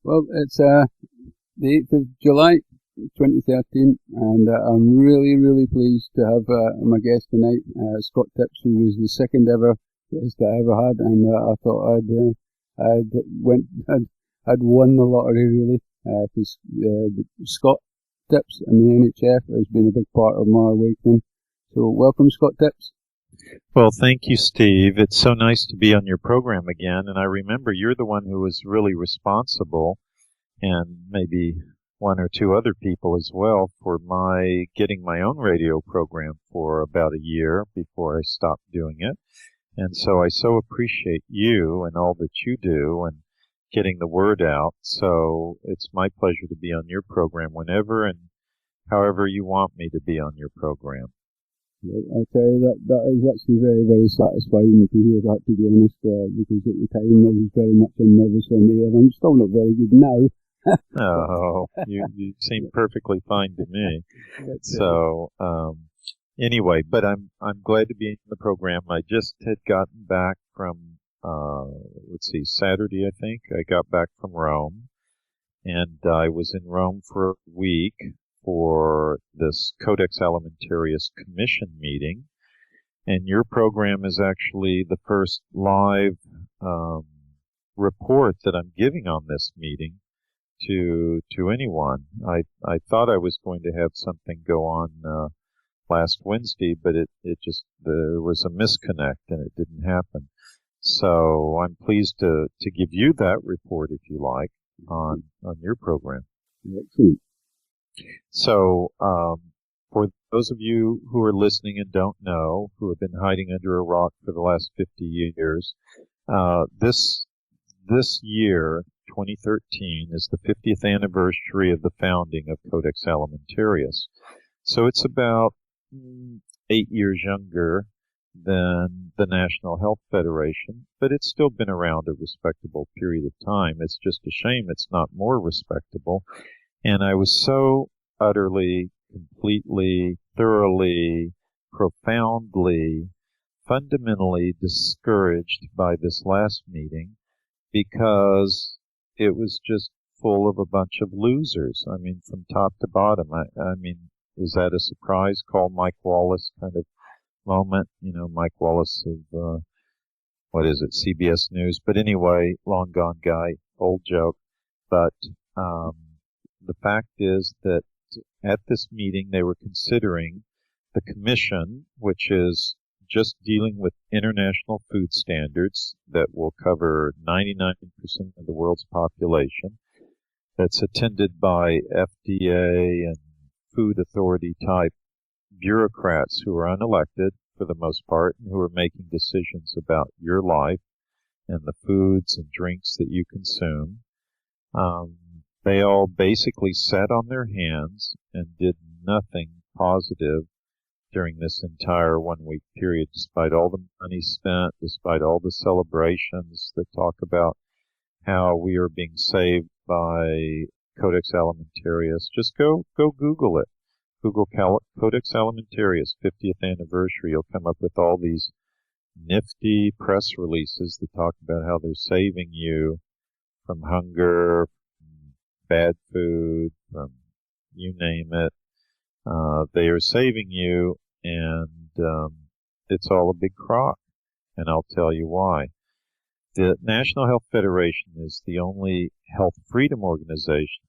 Well, it's the 8th of July, 2013, and I'm really, really pleased to have my guest tonight, Scott Tips, who was the second ever guest I ever had, and I thought I'd won the lottery, really, because Scott Tips and the NHF has been a big part of my awakening. So welcome, Scott Tips. Well, thank you, Steve. It's so nice to be on your program again. And I remember you're the one who was really responsible, and maybe one or two other people as well, for my getting my own radio program for about a year before I stopped doing it. And so I so appreciate you and all that you do and getting the word out. So it's my pleasure to be on your program whenever and however you want me to be on your program. I tell you, that is actually very, very satisfying to hear that, to be honest, because at the time I was very much a novice on the air. I'm still not very good now. Oh, you seem perfectly fine to me. So, anyway, but I'm glad to be in the program. I just had gotten back from, Saturday, I think. I got back from Rome, and I was in Rome for a week for this Codex Alimentarius Commission meeting, and your program is actually the first live report that I'm giving on this meeting to anyone. I thought I was going to have something go on last Wednesday, but there was a misconnect and it didn't happen. So I'm pleased to give you that report, if you like, on your program. Excellent. So, for those of you who are listening and don't know, who have been hiding under a rock for the last 50 years, this year, 2013, is the 50th anniversary of the founding of Codex Alimentarius. So it's about 8 years younger than the National Health Federation, but it's still been around a respectable period of time. It's just a shame it's not more respectable. And I was so utterly, completely, thoroughly, profoundly, fundamentally discouraged by this last meeting because it was just full of a bunch of losers. I mean, from top to bottom. I mean, is that a surprise? Call Mike Wallace kind of moment. You know, Mike Wallace of, CBS News. But anyway, long gone guy, old joke. But, the fact is that at this meeting they were considering the commission, which is just dealing with international food standards that will cover 99% of the world's population, that's attended by FDA and food authority type bureaucrats who are unelected for the most part and who are making decisions about your life and the foods and drinks that you consume. They all basically sat on their hands and did nothing positive during this entire 1 week period, despite all the money spent, despite all the celebrations that talk about how we are being saved by Codex Alimentarius. Just go Google it. Google Codex Alimentarius 50th anniversary. You'll come up with all these nifty press releases that talk about how they're saving you from hunger, bad food, from you name it. They are saving you, and it's all a big crock, and I'll tell you why. The National Health Federation is the only health freedom organization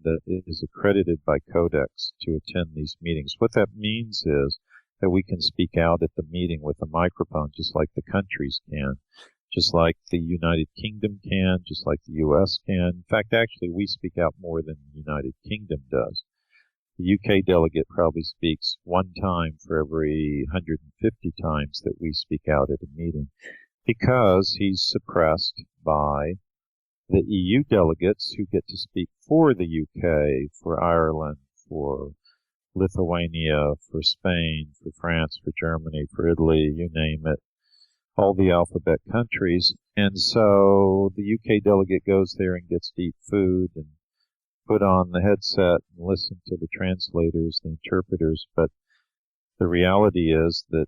that is accredited by Codex to attend these meetings. What that means is that we can speak out at the meeting with a microphone just like the countries can. Just like the United Kingdom can, just like the U.S. can. In fact, actually, we speak out more than the United Kingdom does. The UK delegate probably speaks one time for every 150 times that we speak out at a meeting because he's suppressed by the EU delegates who get to speak for the UK, for Ireland, for Lithuania, for Spain, for France, for Germany, for Italy, you name it. All the alphabet countries, and so the UK delegate goes there and gets to eat food and put on the headset and listen to the translators, the interpreters, but the reality is that it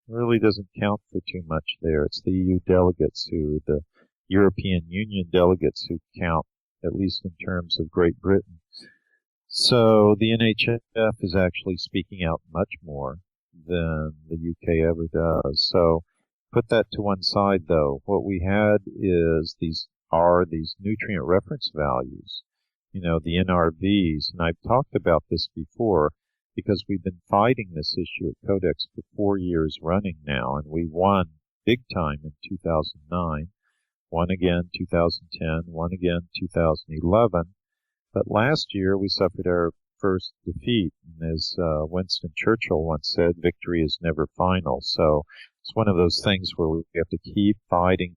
really doesn't count for too much there. It's the EU delegates the European Union delegates who count at least in terms of Great Britain. So the NHF is actually speaking out much more than the UK ever does. So put that to one side, though. What we had is these nutrient reference values, the NRVs. And I've talked about this before because we've been fighting this issue at Codex for 4 years running now, and we won big time in 2009, won again 2010, won again 2011. But last year we suffered our first defeat, and as Winston Churchill once said, victory is never final. So it's one of those things where we have to keep fighting.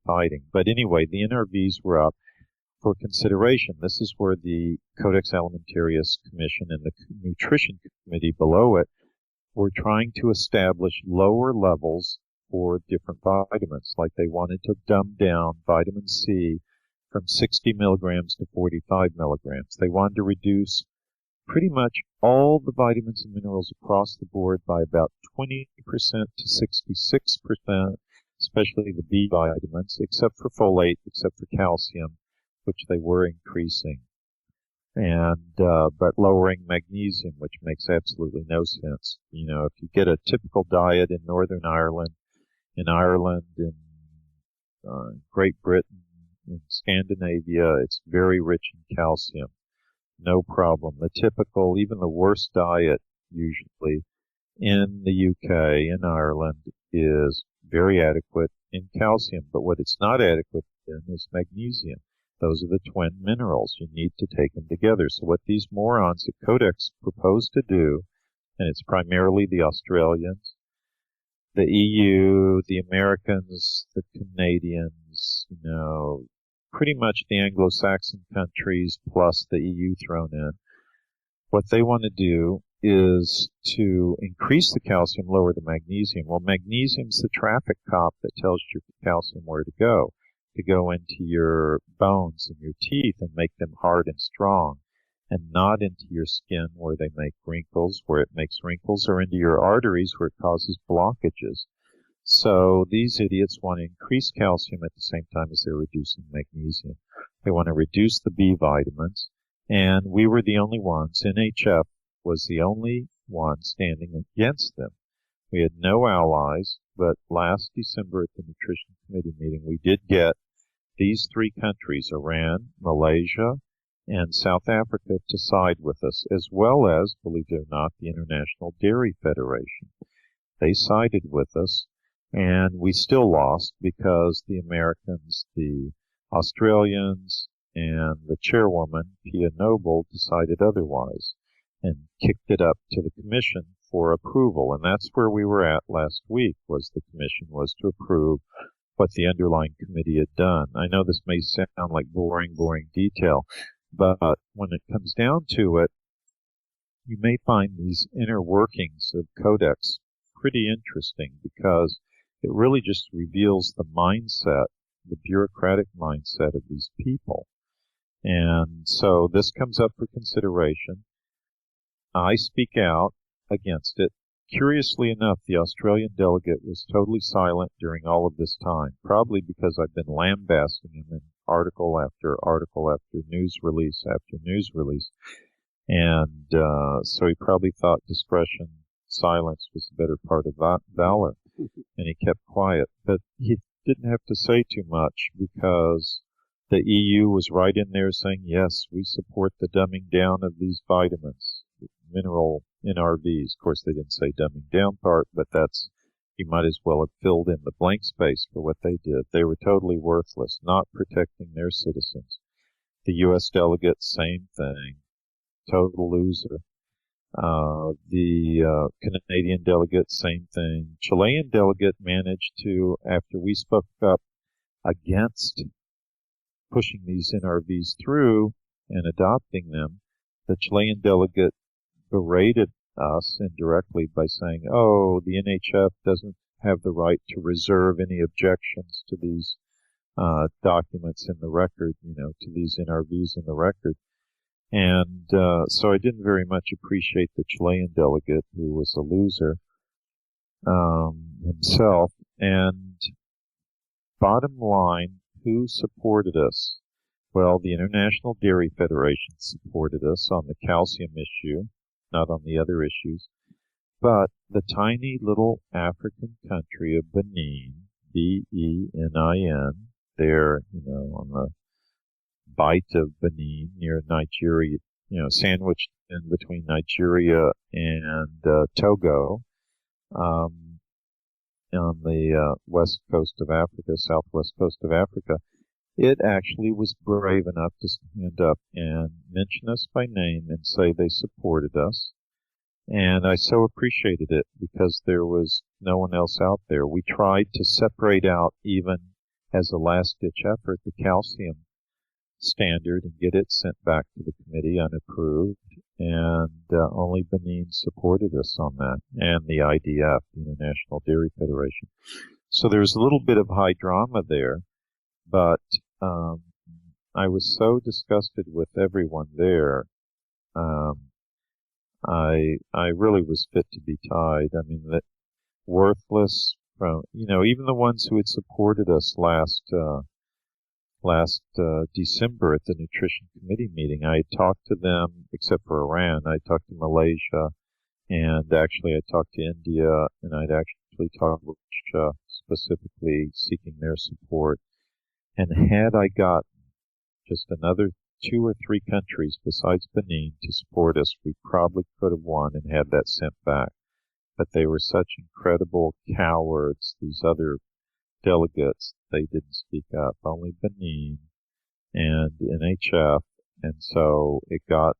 But anyway, the NRVs were up for consideration. This is where the Codex Alimentarius Commission and the Nutrition Committee below it were trying to establish lower levels for different vitamins. Like they wanted to dumb down vitamin C from 60 milligrams to 45 milligrams. They wanted to reduce pretty much all the vitamins and minerals across the board by about 20% to 66%, especially the B vitamins, except for folate, except for calcium, which they were increasing, and but lowering magnesium, which makes absolutely no sense. If you get a typical diet in Northern Ireland, in Great Britain, in Scandinavia, it's very rich in calcium. No problem. The typical, even the worst diet usually in the UK, in Ireland, is very adequate in calcium. But what it's not adequate in is magnesium. Those are the twin minerals. You need to take them together. So what these morons at Codex propose to do, and it's primarily the Australians, the EU, the Americans, the Canadians, pretty much the Anglo-Saxon countries plus the EU thrown in. What they want to do is to increase the calcium, lower the magnesium. Well, magnesium's the traffic cop that tells your calcium where to go into your bones and your teeth and make them hard and strong, and not into your skin where they make wrinkles, where it makes wrinkles, or into your arteries where it causes blockages. So these idiots want to increase calcium at the same time as they're reducing magnesium. They want to reduce the B vitamins, and we were the only ones. NHF was the only one standing against them. We had no allies, but last December at the Nutrition Committee meeting, we did get these three countries, Iran, Malaysia, and South Africa, to side with us, as well as, believe it or not, the International Dairy Federation. They sided with us, and we still lost because the Americans, the Australians, and the chairwoman, Pia Noble, decided otherwise and kicked it up to the commission for approval. And that's where we were at last week, was the commission was to approve what the underlying committee had done. I know this may sound like boring detail, but when it comes down to it, you may find these inner workings of Codex pretty interesting, because it really just reveals the mindset, the bureaucratic mindset of these people. And so this comes up for consideration. I speak out against it. Curiously enough, the Australian delegate was totally silent during all of this time, probably because I've been lambasting him in article after article after news release after news release. And so he probably thought discretion, silence was the better part of valor, and he kept quiet. But he didn't have to say too much, because the EU was right in there saying, yes, we support the dumbing down of these vitamins, mineral NRVs. Of course, they didn't say dumbing down part, but you might as well have filled in the blank space for what they did. They were totally worthless, not protecting their citizens. The U.S. delegate, same thing, total loser. The Canadian delegate, same thing. Chilean delegate managed to, after we spoke up against pushing these NRVs through and adopting them, the Chilean delegate berated us indirectly by saying, oh, the NHF doesn't have the right to reserve any objections to these documents in the record, to these NRVs in the record. And so I didn't very much appreciate the Chilean delegate, who was a loser himself. And bottom line, who supported us? Well, the International Dairy Federation supported us on the calcium issue, not on the other issues. But the tiny little African country of Benin, Benin, there, on the bight of Benin near Nigeria, sandwiched in between Nigeria and Togo, on the west coast of Africa, southwest coast of Africa, it actually was brave enough to stand up and mention us by name and say they supported us. And I so appreciated it because there was no one else out there. We tried to separate out, even as a last-ditch effort, the calcium standard and get it sent back to the committee unapproved. And only Benin supported us on that, and the IDF, the International Dairy Federation. So there's a little bit of high drama there, but I was so disgusted with everyone there. I really was fit to be tied. I mean, that worthless from, even the ones who had supported us last December at the Nutrition Committee meeting. I had talked to them, except for Iran. I talked to Malaysia, and actually I talked to India, and I'd actually talked to Russia, specifically seeking their support. And had I got just another 2 or 3 countries besides Benin to support us, we probably could have won and had that sent back. But they were such incredible cowards, these other delegates. They didn't speak up. Only Benin and NHF. And so it got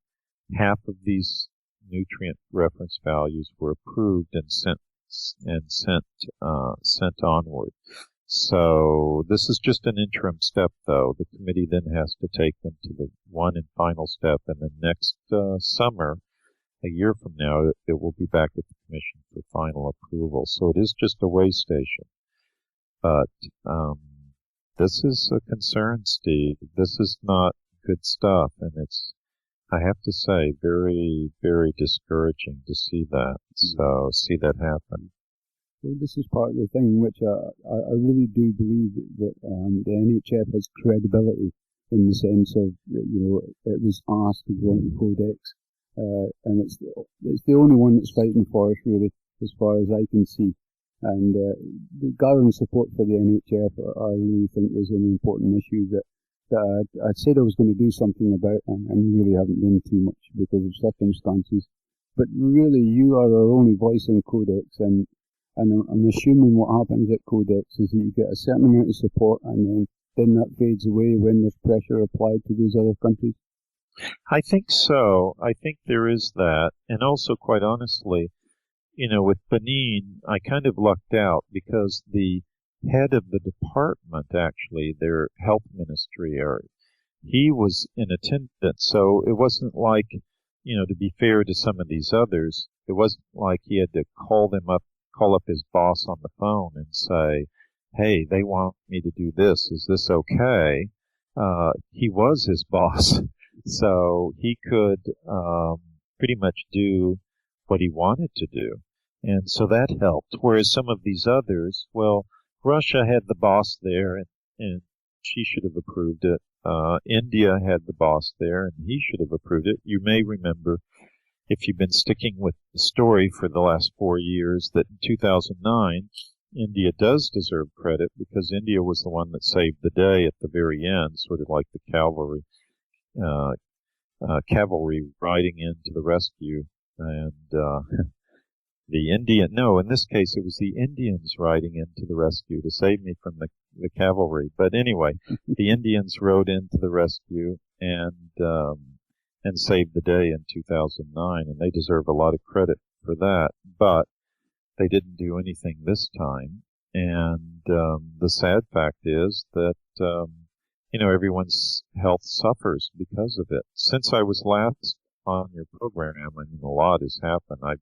half of these nutrient reference values were approved and sent onward. So this is just an interim step, though. The committee then has to take them to the one and final step, and then next summer, a year from now, it will be back at the commission for final approval. So it is just a way station. But this is a concern, Steve. This is not good stuff, and it's, I have to say, very, very discouraging to see that. So see that happen. Well, this is part of the thing which I really do believe that the NHF has credibility in the sense of, it was asked to go into Codex, and it's the only one that's fighting for us, really, as far as I can see. And the gathering support for the NHF, I really think is an important issue that I said I was going to do something about, and really haven't done too much because of circumstances. But really, you are our only voice in Codex, and I'm assuming what happens at Codex is that you get a certain amount of support, and then that fades away when there's pressure applied to these other countries. I think so. I think there is that. And also, quite honestly, with Benin, I kind of lucked out because the head of the department, actually, their health ministry area, he was in attendance. So it wasn't like, to be fair to some of these others, it wasn't like he had to call up his boss on the phone and say, hey, they want me to do this. Is this okay? He was his boss. So he could pretty much do what he wanted to do. And so that helped. Whereas some of these others, well, Russia had the boss there, and she should have approved it. India had the boss there, and he should have approved it. You may remember, if you've been sticking with the story for the last 4 years, that in 2009, India does deserve credit because India was the one that saved the day at the very end, sort of like the cavalry riding in to the rescue. And in this case, it was the Indians riding into the rescue to save me from the cavalry. But anyway, the Indians rode into the rescue and saved the day in 2009, and they deserve a lot of credit for that. But they didn't do anything this time, and the sad fact is that everyone's health suffers because of it. Since I was last on your program, I mean, a lot has happened. I've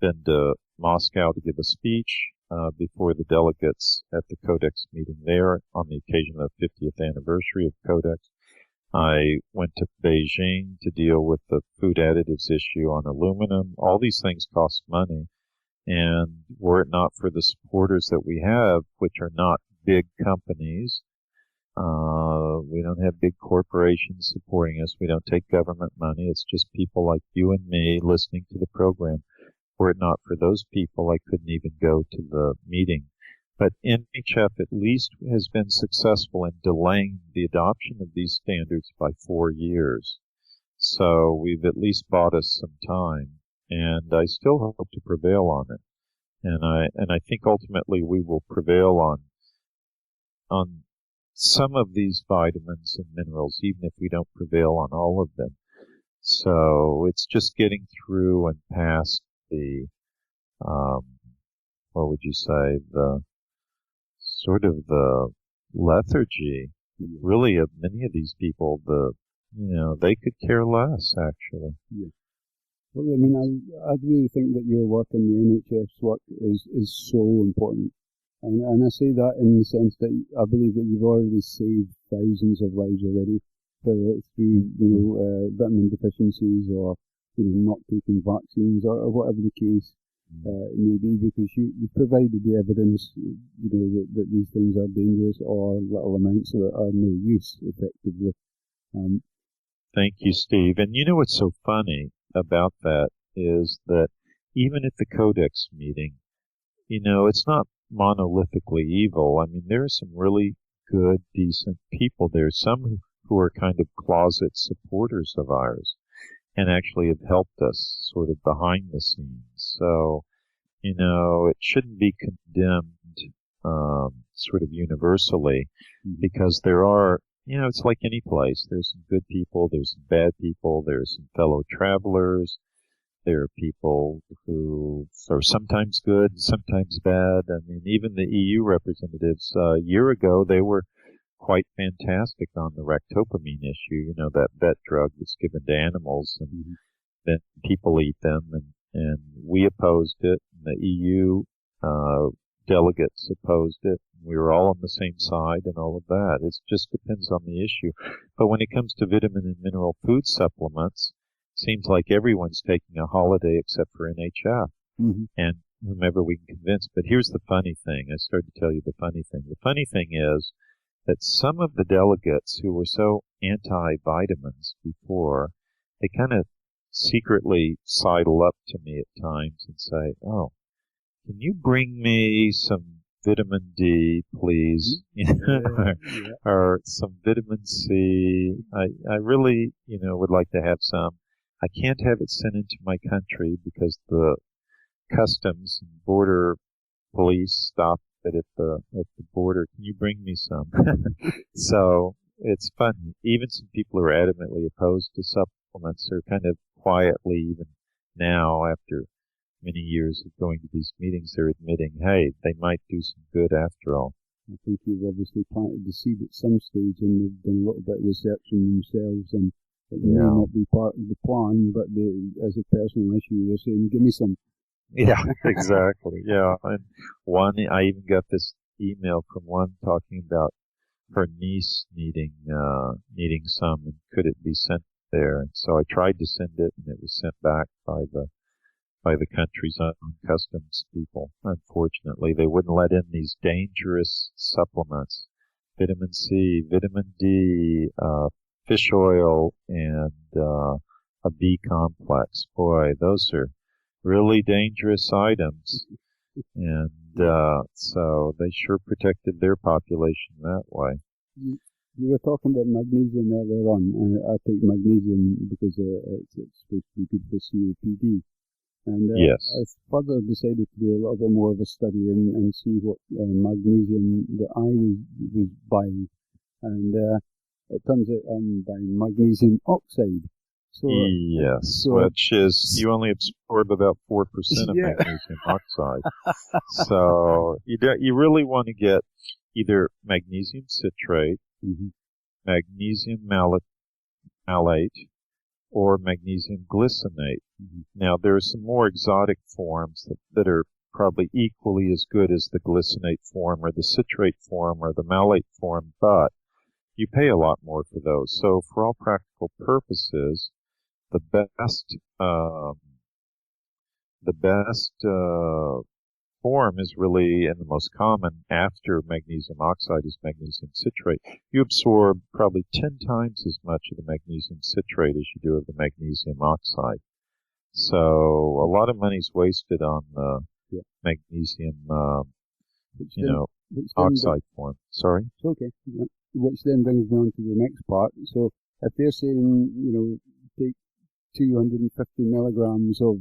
been to Moscow to give a speech before the delegates at the Codex meeting there on the occasion of the 50th anniversary of Codex. I went to Beijing to deal with the food additives issue on aluminum. All these things cost money. And were it not for the supporters that we have, which are not big companies, We don't have big corporations supporting us. We don't take government money. It's just people like you and me listening to the program. Were it not for those people, I couldn't even go to the meeting. But NHF at least has been successful in delaying the adoption of these standards by 4 years. So we've at least bought us some time, and I still hope to prevail on it. And I think ultimately we will prevail on some of these vitamins and minerals, even if we don't prevail on all of them. So it's just getting through and past the, what would you say, the sort of the lethargy, really, of many of these people. They could care less, actually. Yeah. Well, I mean, I really think that your work and the NHF's work is so important. And I say that in the sense that I believe that you've already saved thousands of lives already, whether it's through, vitamin deficiencies or, not taking vaccines or whatever the case may be, because you provided the evidence, that these things are dangerous or little amounts that are no use, effectively. Thank you, Steve. And you know what's so funny about that is that even at the Codex meeting, it's not monolithically evil. I mean, there are some really good, decent people there, some who are kind of closet supporters of ours and actually have helped us sort of behind the scenes. So, it shouldn't be condemned sort of universally, because there are, it's like any place. There's some good people, there's some bad people, there's some fellow travelers. There are people who are sometimes good and sometimes bad. I mean, even the EU representatives, a year ago, they were quite fantastic on the ractopamine issue, that drug that's given to animals, and then people eat them, and we opposed it, and the EU delegates opposed it. We were all on the same side and all of that. It just depends on the issue. But when it comes to vitamin and mineral food supplements, seems like everyone's taking a holiday except for NHF and whomever we can convince. But here's the funny thing. I started to tell you the funny thing. The funny thing is that some of the delegates who were so anti-vitamins before, they kind of secretly sidle up to me at times and say, "Oh, can you bring me some vitamin D, please?" Or some vitamin C. I really, would like to have some. I can't have it sent into my country because the customs and border police stop it at the border. Can you bring me some? So it's fun. Even some people who are adamantly opposed to supplements are kind of quietly, even now after many years of going to these meetings, they're admitting, hey, they might do some good after all. I think you've obviously planted the seed at some stage, and they've done a little bit of research on themselves, and it may not be part of the plan, but as a personal issue, they're saying, give me some. Yeah, exactly. Yeah. And I even got this email from one talking about her niece needing some, and could it be sent there? And so I tried to send it, and it was sent back by the country's own customs people. Unfortunately, they wouldn't let in these dangerous supplements: vitamin C, vitamin D, fish oil, and a B complex. Boy, those are really dangerous items. And so they sure protected their population that way. You were talking about magnesium earlier on. I take magnesium because it's supposed to be good for COPD. And yes. I further decided to do a little bit more of a study and see what magnesium that I was buying. And it turns out I'm buying magnesium oxide. So, yes, which is, you only absorb about 4% of magnesium oxide. So you really want to get either magnesium citrate, magnesium malate, or magnesium glycinate. Now, there are some more exotic forms that are probably equally as good as the glycinate form or the citrate form or the malate form, but you pay a lot more for those. So for all practical purposes, the best form is really, and the most common after magnesium oxide is magnesium citrate. You absorb probably 10 times as much of the magnesium citrate as you do of the magnesium oxide. So a lot of money's wasted on the magnesium, oxide form. Sorry? It's okay. Yep. Which then brings me on to the next part. So if they're saying, take 250 milligrams of,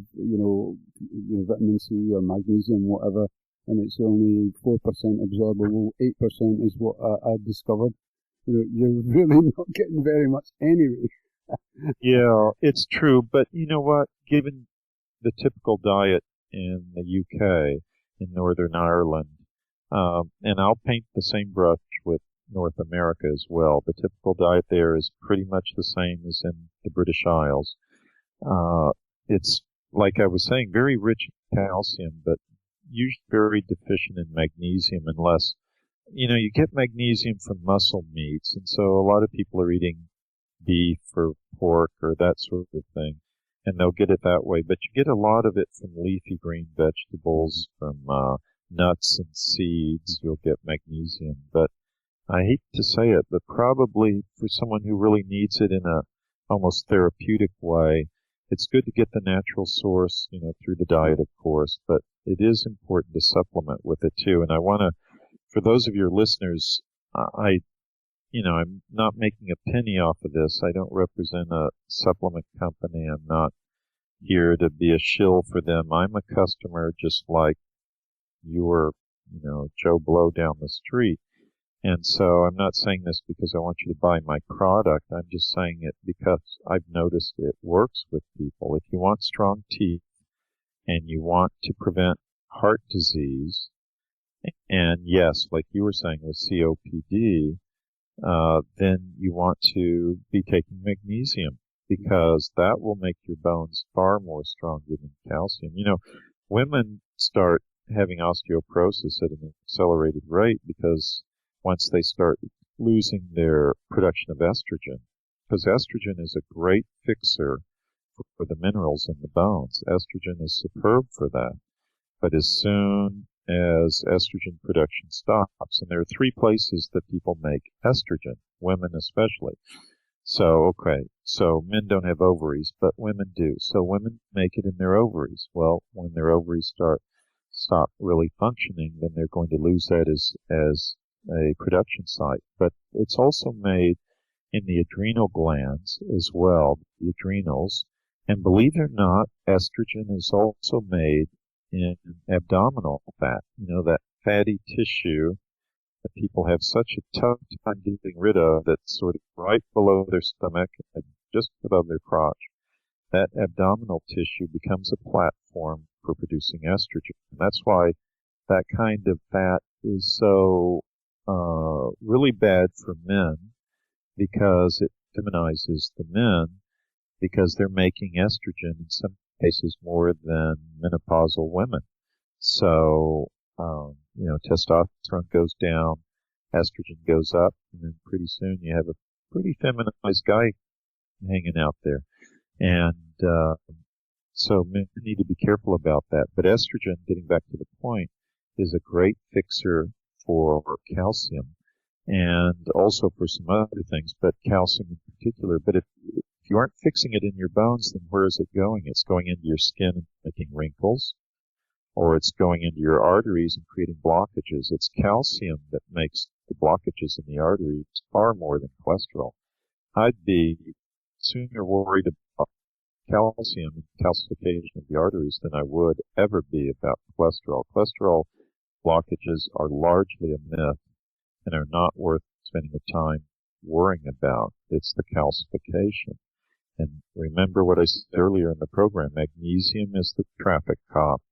vitamin C or magnesium, whatever, and it's only 4% absorbable, 8% is what I discovered, you're really not getting very much anyway. Yeah, it's true. But you know what? Given the typical diet in the UK, in Northern Ireland, and I'll paint the same brush with North America as well. The typical diet there is pretty much the same as in the British Isles. It's, like I was saying, very rich in calcium, but usually very deficient in magnesium unless, you get magnesium from muscle meats. And so a lot of people are eating beef or pork or that sort of thing, and they'll get it that way. But you get a lot of it from leafy green vegetables, from nuts and seeds. You'll get magnesium. But I hate to say it, but probably for someone who really needs it in a almost therapeutic way, it's good to get the natural source, through the diet, of course, but it is important to supplement with it too. And I want to, for those of your listeners, I'm not making a penny off of this. I don't represent a supplement company. I'm not here to be a shill for them. I'm a customer just like you're, Joe Blow down the street. And so I'm not saying this because I want you to buy my product. I'm just saying it because I've noticed it works with people. If you want strong teeth and you want to prevent heart disease, and yes, like you were saying with COPD, then you want to be taking magnesium because that will make your bones far more stronger than calcium. Women start having osteoporosis at an accelerated rate because once they start losing their production of estrogen, because estrogen is a great fixer for the minerals in the bones. Estrogen is superb for that. But as soon as estrogen production stops, and there are 3 places that people make estrogen, women especially. So men don't have ovaries, but women do. So women make it in their ovaries. Well, when their ovaries stop really functioning, then they're going to lose that as a production site. But it's also made in the adrenal glands as well, the adrenals. And believe it or not, estrogen is also made in abdominal fat, that fatty tissue that people have such a tough time getting rid of, that's sort of right below their stomach and just above their crotch. That abdominal tissue becomes a platform for producing estrogen. And that's why that kind of fat is so really bad for men, because it feminizes the men, because they're making estrogen in some cases more than menopausal women. So, testosterone goes down, estrogen goes up, and then pretty soon you have a pretty feminized guy hanging out there. And so men need to be careful about that. But estrogen, getting back to the point, is a great fixer for calcium and also for some other things, but calcium in particular. But if you aren't fixing it in your bones, then where is it going? It's going into your skin and making wrinkles, or it's going into your arteries and creating blockages. It's calcium that makes the blockages in the arteries far more than cholesterol. I'd be sooner worried about calcium and calcification of the arteries than I would ever be about cholesterol. Cholesterol blockages are largely a myth and are not worth spending the time worrying about. It's the calcification. And remember what I said earlier in the program, magnesium is the traffic cop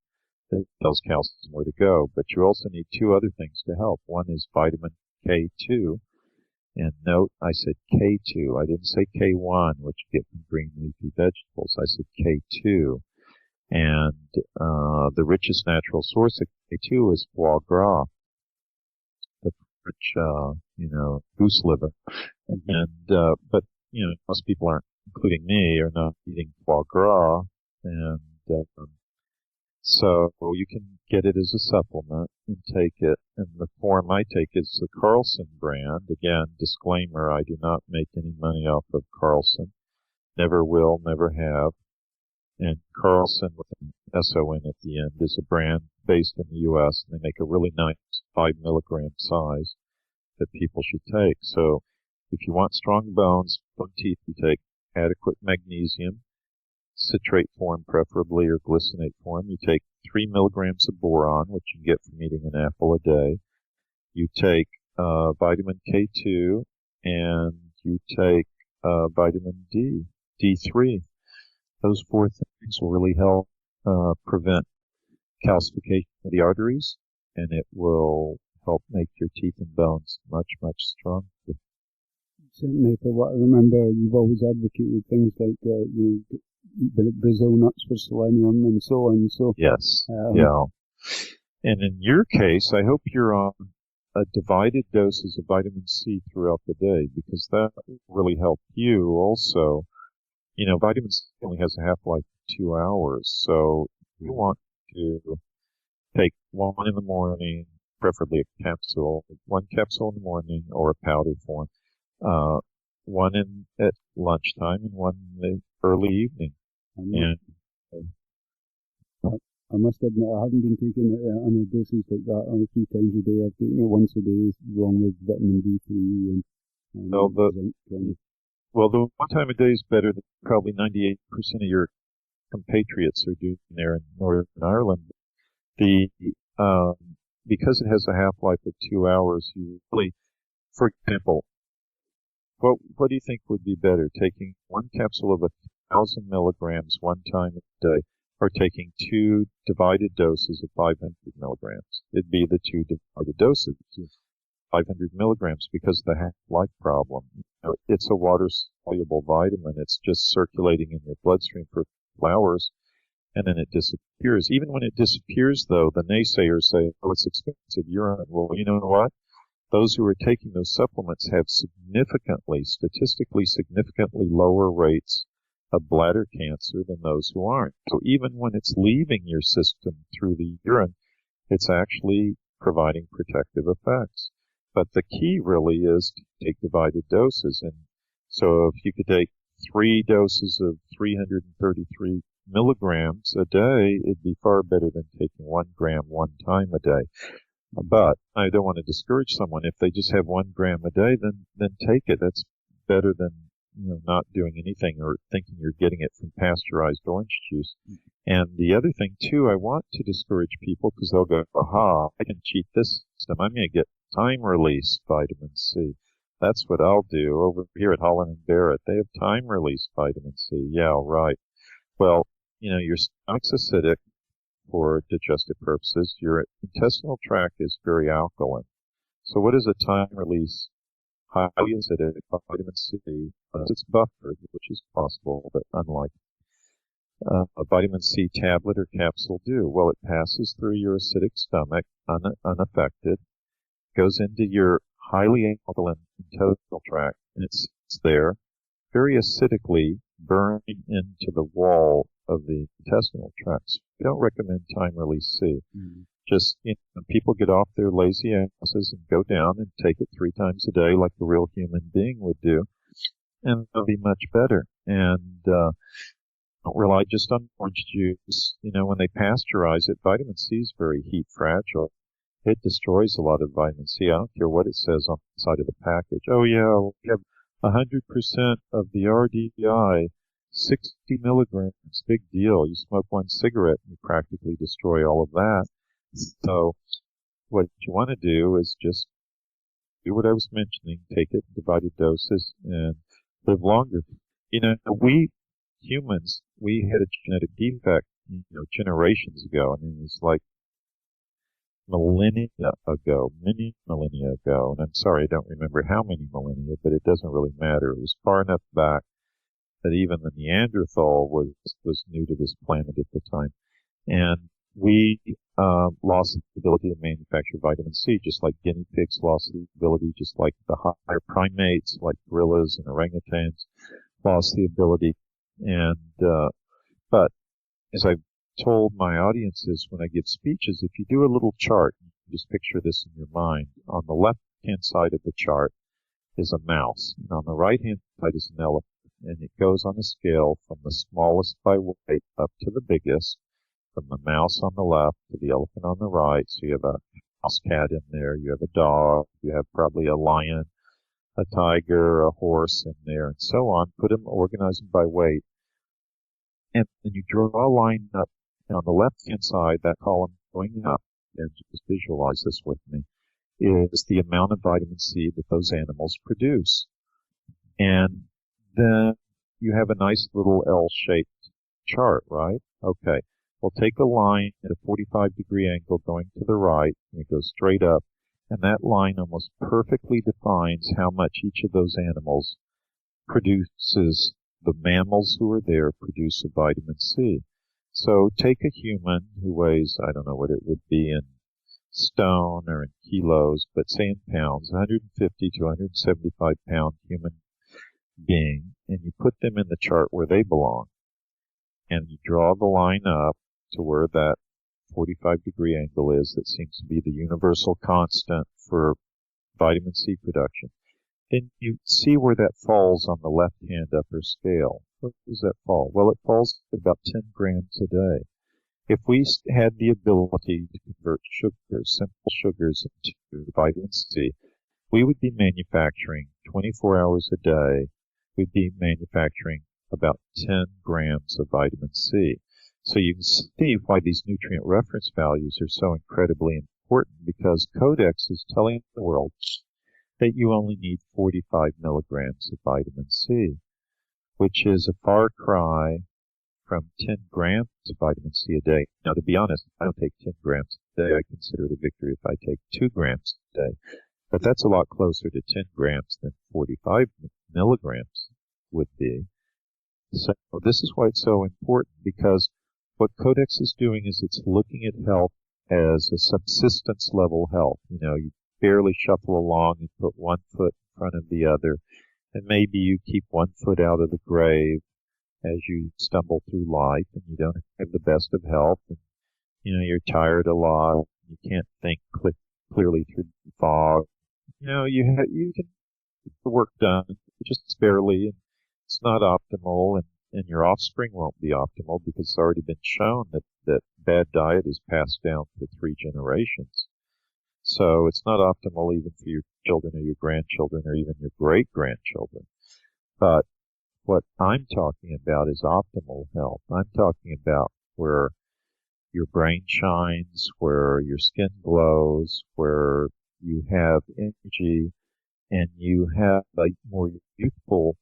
that tells calcium where to go. But you also need 2 other things to help. One is vitamin K2. And note, I said K2. I didn't say K1, which you get from green leafy vegetables. I said K2. And the richest natural source of K2 is foie gras, the rich, goose liver. But most people aren't, including me, are not eating foie gras. And So you can get it as a supplement and take it. And the form I take is the Carlson brand. Again, disclaimer, I do not make any money off of Carlson. Never will, never have. And Carlson, with an S-O-N at the end, is a brand based in the U.S. and they make a really nice 5 milligram size that people should take. So if you want strong bones, strong teeth, you take adequate magnesium, citrate form preferably, or glycinate form. You take 3 milligrams of boron, which you get from eating an apple a day. You take vitamin K2, and you take vitamin D, D3. Those 4 things will really help prevent calcification of the arteries, and it will help make your teeth and bones much, much stronger. Certainly, for what I remember, you've always advocated things like you eat Brazil nuts for selenium and so on. So yes, yeah. And in your case, I hope you're on divided doses of vitamin C throughout the day, because that will really help you also. You know, vitamin C only has a half-life of 2 hours, so you want to take one in the morning, preferably a capsule, 1 capsule in the morning or a powder form, one at lunchtime and one in the early evening. And I must admit, I haven't been taking it on a dosage like that on 3 times a day. I've taken it once a day, along with vitamin D3 and zinc. Well, the 1 time a day is better than probably 98% of your compatriots are doing there in Northern Ireland. Because it has a half-life of 2 hours, you really, for example, what do you think would be better, taking 1 capsule of 1,000 milligrams 1 time a day, or taking 2 divided doses of 500 milligrams? It'd be the 2 divided doses. 500 milligrams, because of the half-life problem. You know, it's a water-soluble vitamin. It's just circulating in your bloodstream for hours, and then it disappears. Even when it disappears, though, the naysayers say, oh, it's expensive urine. Well, you know what? Those who are taking those supplements have statistically significantly lower rates of bladder cancer than those who aren't. So even when it's leaving your system through the urine, it's actually providing protective effects. But the key really is to take divided doses. And so if you could take 3 doses of 333 milligrams a day, it'd be far better than taking 1 gram 1 time a day. But I don't want to discourage someone. If they just have 1 gram a day, then take it. That's better than, not doing anything or thinking you're getting it from pasteurized orange juice. And the other thing, too, I want to discourage people because they'll go, aha, I can cheat this system. I'm going to get time-release vitamin C. That's what I'll do. Over here at Holland & Barrett, they have time-release vitamin C. Yeah, right. Well, your stomach's acidic for digestive purposes. Your intestinal tract is very alkaline. So what is a time-release highly acidic vitamin C? It's buffered, which is possible, but unlike a vitamin C tablet or capsule do. Well, it passes through your acidic stomach unaffected, goes into your highly alkaline intestinal tract, and it sits there very acidically burning into the wall of the intestinal tract. So we don't recommend time-release C. Just, people get off their lazy asses and go down and take it 3 times a day like a real human being would do, and they'll be much better. And don't rely just on orange juice. When they pasteurize it, vitamin C is very heat fragile. It destroys a lot of vitamin C. I don't care what it says on the side of the package. Oh, yeah, we have 100% of the RDI, 60 milligrams, big deal. You smoke 1 cigarette and you practically destroy all of that. So what you want to do is just do what I was mentioning, take it in divided doses and live longer. We humans, we had a genetic defect, generations ago. I mean, it's like many millennia ago. And I'm sorry, I don't remember how many millennia, but it doesn't really matter. It was far enough back that even the Neanderthal was new to this planet at the time. And we lost the ability to manufacture vitamin C, just like guinea pigs lost the ability, just like the higher primates, like gorillas and orangutans, lost the ability. And but as I've told my audiences when I give speeches, if you do a little chart, just picture this in your mind. On the left-hand side of the chart is a mouse, and on the right-hand side is an elephant, and it goes on a scale from the smallest by weight up to the biggest, from the mouse on the left to the elephant on the right. So you have a house cat in there, you have a dog, you have probably a lion, a tiger, a horse in there, and so on. Put them, organize them by weight, and then you draw a line up. And on the left-hand side, that column going up, and just visualize this with me, is the amount of vitamin C that those animals produce. And then you have a nice little L-shaped chart, right? Okay. Well, take a line at a 45-degree angle going to the right, and it goes straight up, and that line almost perfectly defines how much each of those animals produces. The mammals who are there produce of vitamin C. So take a human who weighs, I don't know what it would be in stone or in kilos, but say in pounds, 150 to 175 pound human being, and you put them in the chart where they belong, and you draw the line up to where that 45-degree angle is that seems to be the universal constant for vitamin C production. Then you see where that falls on the left-hand upper scale. Where does that fall? Well, it falls at about 10 grams a day. If we had the ability to convert sugars, simple sugars, into vitamin C, we would be manufacturing 24 hours a day. We'd be manufacturing about 10 grams of vitamin C. So you can see why these nutrient reference values are so incredibly important, because Codex is telling the world that you only need 45 milligrams of vitamin C, which is a far cry from 10 grams of vitamin C a day. Now, to be honest, I don't take 10 grams a day. I consider it a victory if I take 2 grams a day. But that's a lot closer to 10 grams than 45 milligrams would be. So this is why it's so important, because what Codex is doing is it's looking at health as a subsistence level health. You know, you barely shuffle along and put one foot in front of the other, and maybe you keep one foot out of the grave as you stumble through life, and you don't have the best of health, and you know, you're tired a lot, you can't think clearly through the fog. You know, you can get the work done, just barely, and it's not optimal, and your offspring won't be optimal, because it's already been shown that bad diet is passed down for 3 generations. So it's not optimal even for your children or your grandchildren or even your great-grandchildren. But what I'm talking about is optimal health. I'm talking about where your brain shines, where your skin glows, where you have energy, and you have a more youthful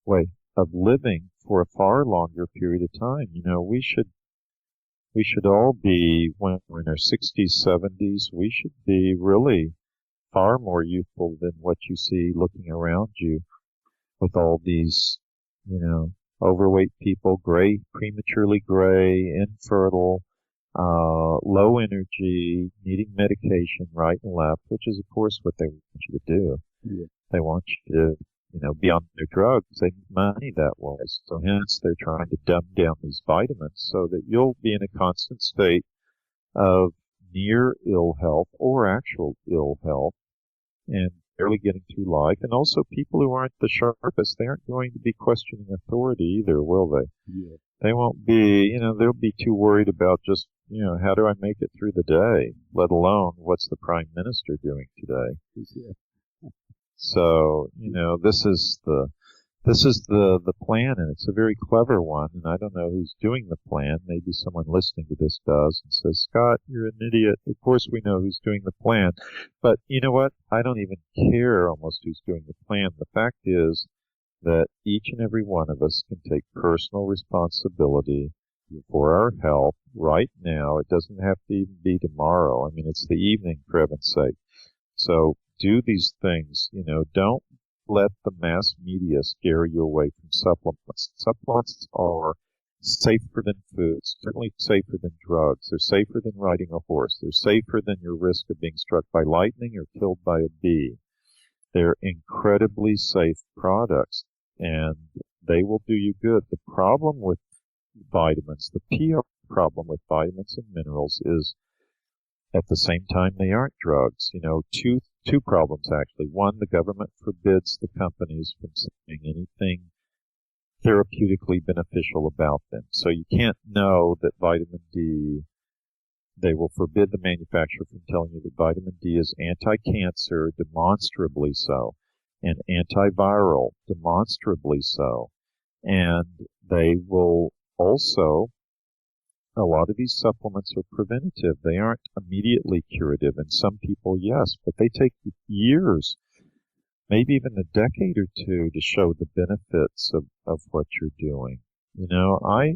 way of living for a far longer period of time. You know, we should all be, when we're in our 60s, 70s, we should be really far more youthful than what you see looking around you with all these, you know, overweight people, gray, prematurely gray, infertile, low energy, needing medication right and left, which is, of course, what they want you to do. Yeah. They want you to, you know, be on their drugs. They need money that way. So hence they're trying to dumb down these vitamins so that you'll be in a constant state of near ill health or actual ill health and barely getting through life. And also people who aren't the sharpest, they aren't going to be questioning authority either, will they? Yeah. They won't be, you know, they'll be too worried about just, you know, how do I make it through the day, let alone what's the prime minister doing today. Yeah. So, you know, this is the plan, and it's a very clever one, and I don't know who's doing the plan. Maybe someone listening to this does and says, Scott, you're an idiot. Of course we know who's doing the plan. But you know what? I don't even care almost who's doing the plan. The fact is that each and every one of us can take personal responsibility for our health right now. It doesn't have to even be tomorrow. I mean, it's the evening, for heaven's sake. So do these things, you know, don't let the mass media scare you away from supplements. Supplements are safer than food, certainly safer than drugs. They're safer than riding a horse. They're safer than your risk of being struck by lightning or killed by a bee. They're incredibly safe products, and they will do you good. The problem with vitamins, the PR problem with vitamins and minerals is at the same time they aren't drugs. Two problems actually. One, the government forbids the companies from saying anything therapeutically beneficial about them. So you can't know that vitamin D, they will forbid the manufacturer from telling you that vitamin D is anti-cancer, demonstrably so, and antiviral, demonstrably so. And they will also, a lot of these supplements are preventative. They aren't immediately curative. And some people, yes, but they take years, maybe even a decade or two to show the benefits of what you're doing. My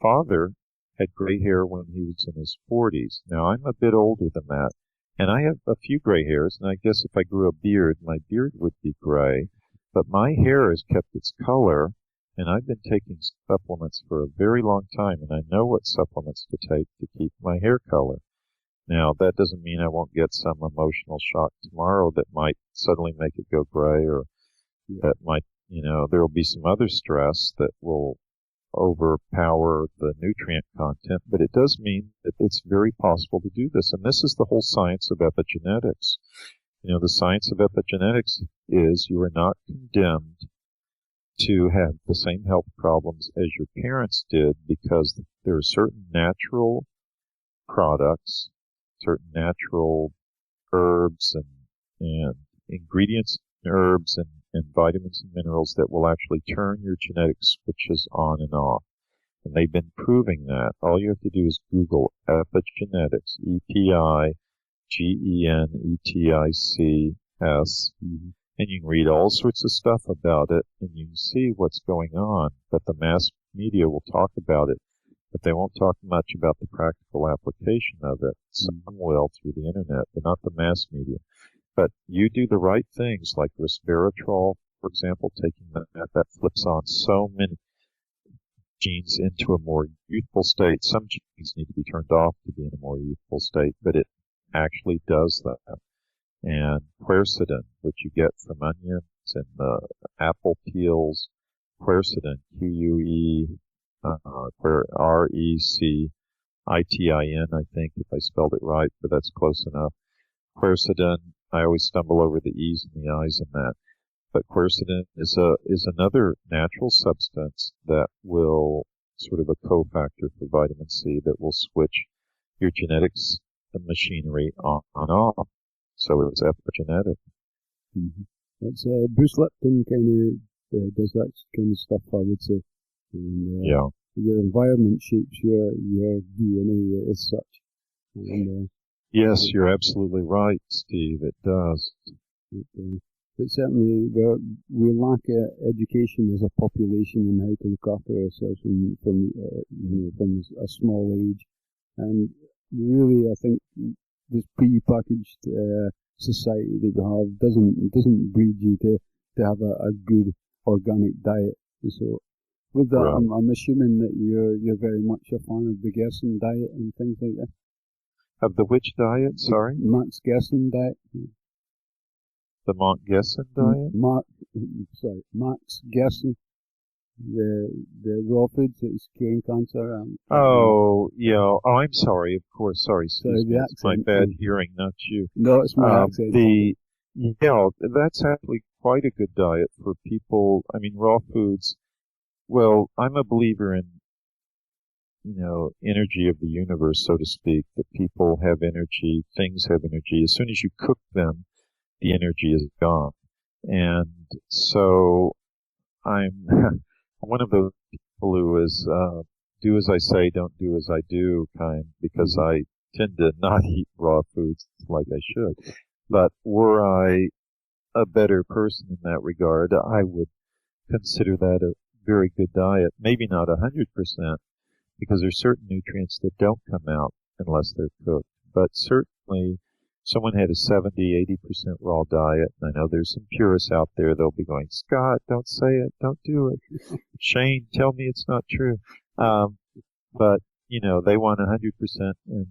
father had gray hair when he was in his 40s. Now, I'm a bit older than that, and I have a few gray hairs, and I guess if I grew a beard, my beard would be gray. But my hair has kept its color, and I've been taking supplements for a very long time, and I know what supplements to take to keep my hair color. Now, that doesn't mean I won't get some emotional shock tomorrow that might suddenly make it go gray, or that might, there will be some other stress that will overpower the nutrient content, but it does mean that it's very possible to do this. And this is the whole science of epigenetics. The science of epigenetics is you are not condemned to have the same health problems as your parents did, because there are certain natural products, certain natural herbs and ingredients in herbs and vitamins and minerals that will actually turn your genetic switches on and off. And they've been proving that. All you have to do is Google epigenetics, Epigenetics, and you can read all sorts of stuff about it, and you can see what's going on. But the mass media will talk about it, but they won't talk much about the practical application of it. Some will through the internet, but not the mass media. But you do the right things, like resveratrol, for example, taking that flips on so many genes into a more youthful state. Some genes need to be turned off to be in a more youthful state, but it actually does that. And quercetin, which you get from onions and apple peels, quercetin, Recitin, I think, if I spelled it right, but that's close enough. Quercetin, I always stumble over the E's and the I's in that. But quercetin is another natural substance that will sort of a cofactor for vitamin C that will switch your genetics and machinery on and off. So it's epigenetic. Mm-hmm. That's Bruce Lipton kind of does that kind of stuff, I would say. And, yeah. Your environment shapes your DNA as such. And, yes, you're absolutely right, Steve. It does. But certainly we lack education as a population in how to look after ourselves from a small age. And really, I think this pre-packaged society that we have doesn't breed you to have a good organic diet. So with that, right. I'm assuming that you're very much a fan of the Gerson diet and things like that. Of the which diet? Sorry, Max Gerson diet. The Mount Gerson diet. Max Gerson. The raw foods that is curing cancer. Yeah. Oh, I'm sorry. Of course. Sorry. Excuse me. It's my bad hearing, not you. No, it's my accent. That's actually quite a good diet for people. I mean, raw foods. Well, I'm a believer in, energy of the universe, so to speak, that people have energy, things have energy. As soon as you cook them, the energy is gone. And so I'm one of those people who is do as I say, don't do as I do kind, because I tend to not eat raw foods like I should. But were I a better person in that regard, I would consider that a very good diet. Maybe not 100%, because there's certain nutrients that don't come out unless they're cooked. But certainly, someone had a 70-80% raw diet, and I know there's some purists out there, they'll be going, Scott, don't say it, don't do it. Shane, tell me it's not true. But, they want 100%, and,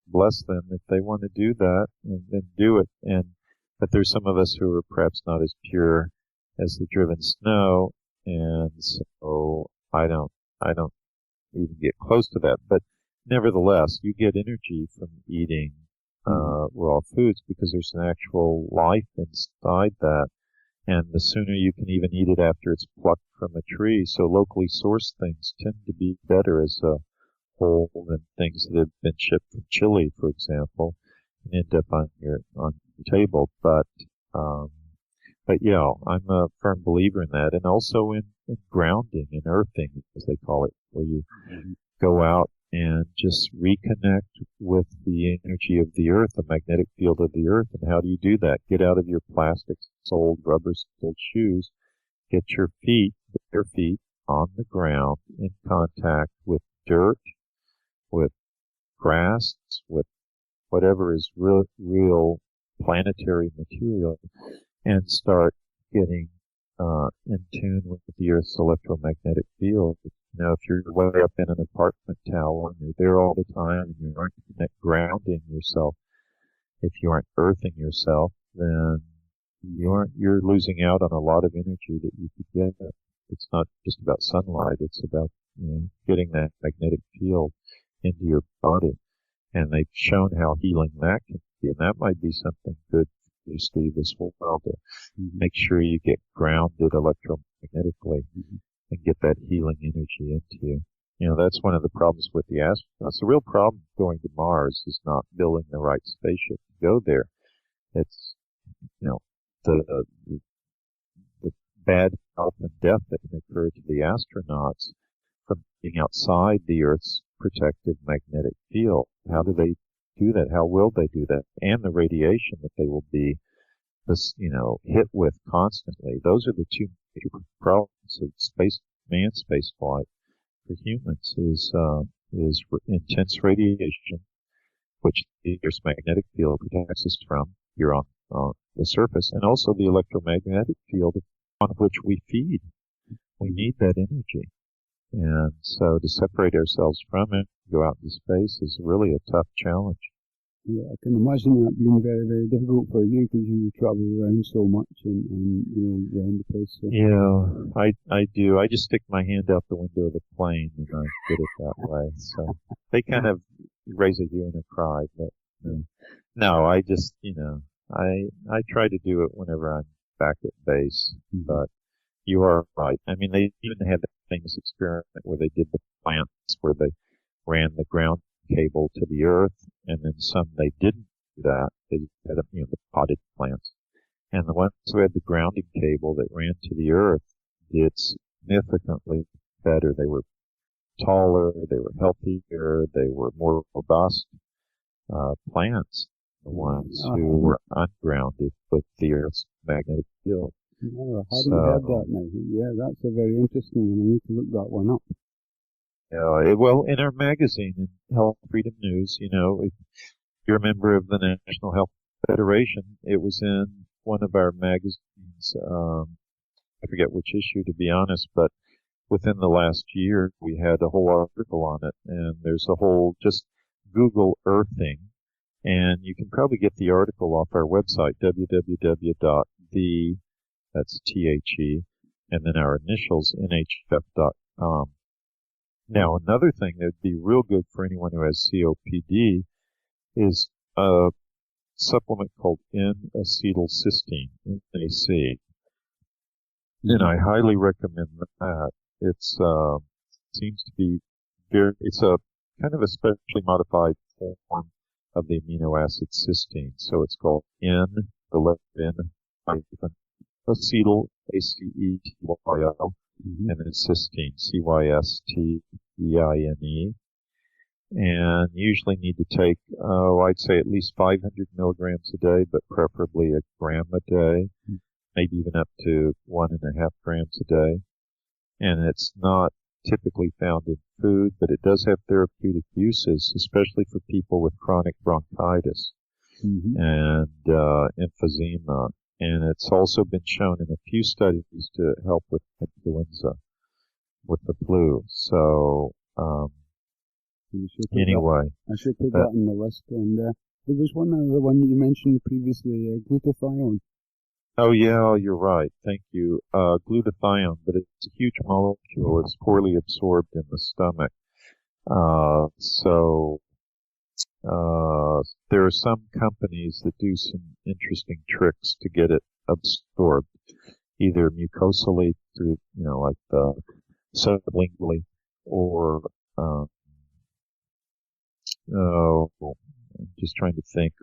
bless them if they want to do that, and do it. But there's some of us who are perhaps not as pure as the driven snow, and so I don't close to that. But nevertheless, you get energy from eating raw foods because there's an actual life inside that. And the sooner you can even eat it after it's plucked from a tree. So locally sourced things tend to be better as a whole than things that have been shipped from Chile, for example, and end up on your table. But yeah, I'm a firm believer in that, and also in grounding and earthing, as they call it, where you go out and just reconnect with the energy of the earth, the magnetic field of the earth. And how do you do that? Get out of your plastic-soled, rubber-soled shoes. Get your feet, bare feet, on the ground in contact with dirt, with grass, with whatever is real planetary material, and start getting in tune with the Earth's electromagnetic field. You know, if you're way up in an apartment tower and you're there all the time and you aren't grounding yourself, if you aren't earthing yourself, then you're losing out on a lot of energy that you could get. It's not just about sunlight; it's about getting that magnetic field into your body. And they've shown how healing that can be, and that might be something good for you, Steve, as well, to make sure you get grounded electromagnetically and get that healing energy into you. You know, that's one of the problems with the astronauts. The real problem going to Mars is not building the right spaceship to go there. It's, the bad health and death that can occur to the astronauts from being outside the Earth's protective magnetic field. How do they do that? How will they do that? And the radiation that they will be, hit with constantly. Those are the two major problems of manned space flight for humans is intense radiation, which the Earth's magnetic field protects us from here on the surface, and also the electromagnetic field on which we feed. We need that energy. And so to separate ourselves from it, go out into space, is really a tough challenge. Yeah, I can imagine that being very, very difficult for you because you travel around so much and around the place. So. Yeah, I do. I just stick my hand out the window of the plane and I get it that way. So they kind of raise a hue and a cry, but no, I just, I try to do it whenever I'm back at base, but you are right. I mean, they even had that famous experiment where they did the plants where they ran the ground cable to the earth, and then some they didn't do that. They had the potted plants. And the ones who had the grounding cable that ran to the earth did significantly better. They were taller, they were healthier, they were more robust plants, the ones who were ungrounded with the earth's magnetic field. Oh, I hadn't heard that now. Yeah, that's a very interesting one. I need to look that one up. Well, in our magazine, in Health Freedom News, if you're a member of the National Health Federation, it was in one of our magazines. I forget which issue, to be honest, but within the last year, we had a whole article on it, and there's a whole, just Google earthing, and you can probably get the article off our website, www.the, that's THE, and then our initials, NHF.com. Now, another thing that would be real good for anyone who has COPD is a supplement called N-acetylcysteine, NAC. And I highly recommend that. It's seems to be it's a kind of a specially modified form of the amino acid cysteine. So it's called N, the letter N, acetyl, A-C-E-T-Y-L, and then cysteine, C-Y-S-T-E-I-N-E. And usually need to take, I'd say at least 500 milligrams a day, but preferably a gram a day, maybe even up to 1.5 grams a day. And it's not typically found in food, but it does have therapeutic uses, especially for people with chronic bronchitis and emphysema. And it's also been shown in a few studies to help with influenza, with the flu. So, anyway. I should put that on the list. And there was one other one you mentioned previously, glutathione. Oh, yeah, you're right. Thank you. Glutathione, but it's a huge molecule. It's poorly absorbed in the stomach. So there are some companies that do some interesting tricks to get it absorbed, either mucosally through, like the sublingually, or I'm just trying to think.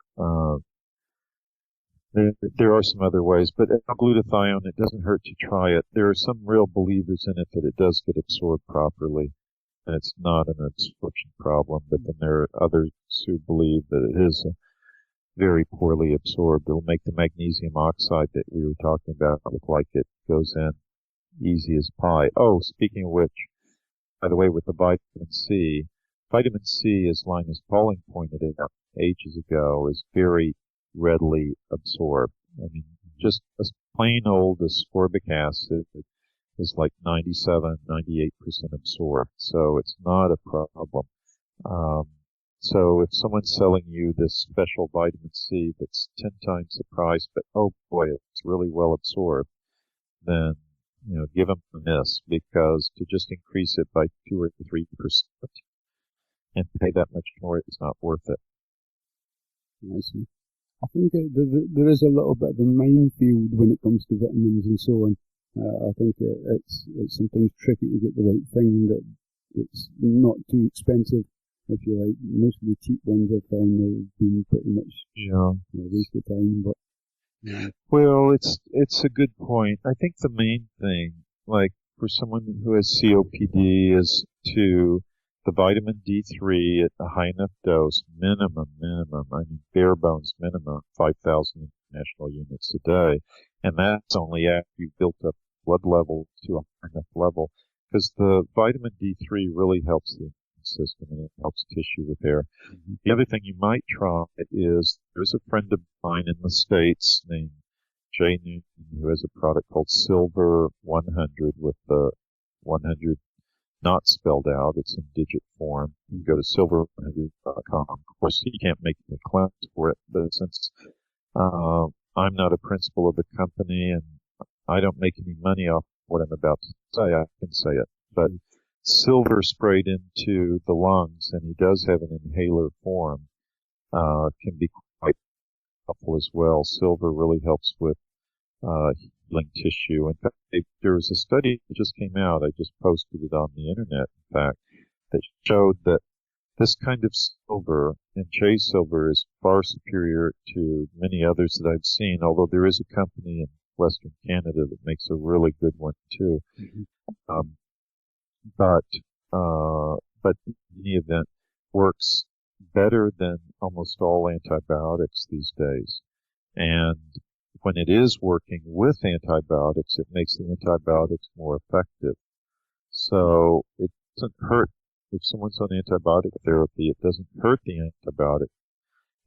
There are some other ways, but glutathione, it doesn't hurt to try it. There are some real believers in it that it does get absorbed properly, and it's not an absorption problem. But then there are others who believe that it is very poorly absorbed. It'll make the magnesium oxide that we were talking about look like it goes in easy as pie. Oh, speaking of which, by the way, with the vitamin C, as Linus Pauling pointed out ages ago, is very readily absorbed. I mean, just a plain old ascorbic acid is like 97, 98% absorbed, so it's not a problem. So if someone's selling you this special vitamin C that's 10 times the price, but oh boy, it's really well absorbed, then, give them a miss, because to just increase it by 2 or 3% and pay that much more, it's not worth it. I see. I think there is a little bit of a minefield when it comes to vitamins and so on. I think it's sometimes tricky to get the right thing, that it's not too expensive, if you like. Most of the cheap ones I've found have been pretty much a waste of time. But well, it's a good point. I think the main thing, like for someone who has COPD, is to the vitamin D3 at a high enough dose, minimum, I mean bare bones minimum, 5,000 international units a day. And that's only after you've built up blood level to a high enough level, because the vitamin D3 really helps the immune system and it helps tissue repair. Mm-hmm. The other thing you might try is, there's a friend of mine in the States named Jay Newton who has a product called Silver 100, with the 100 not spelled out. It's in digit form. You can go to silver100.com. Of course, he can't make any claims for it, but since I'm not a principal of the company and I don't make any money off what I'm about to say, I can say it. But silver sprayed into the lungs, and he does have an inhaler form, can be quite helpful as well. Silver really helps with healing tissue. In fact, there was a study that just came out, I just posted it on the internet, in fact, that showed that this kind of silver, and Jay silver, is far superior to many others that I've seen, although there is a company in Western Canada that makes a really good one too. Mm-hmm. But in any event, works better than almost all antibiotics these days. And when it is working with antibiotics, it makes the antibiotics more effective. So it doesn't hurt. If someone's on antibiotic therapy, it doesn't hurt the antibiotic.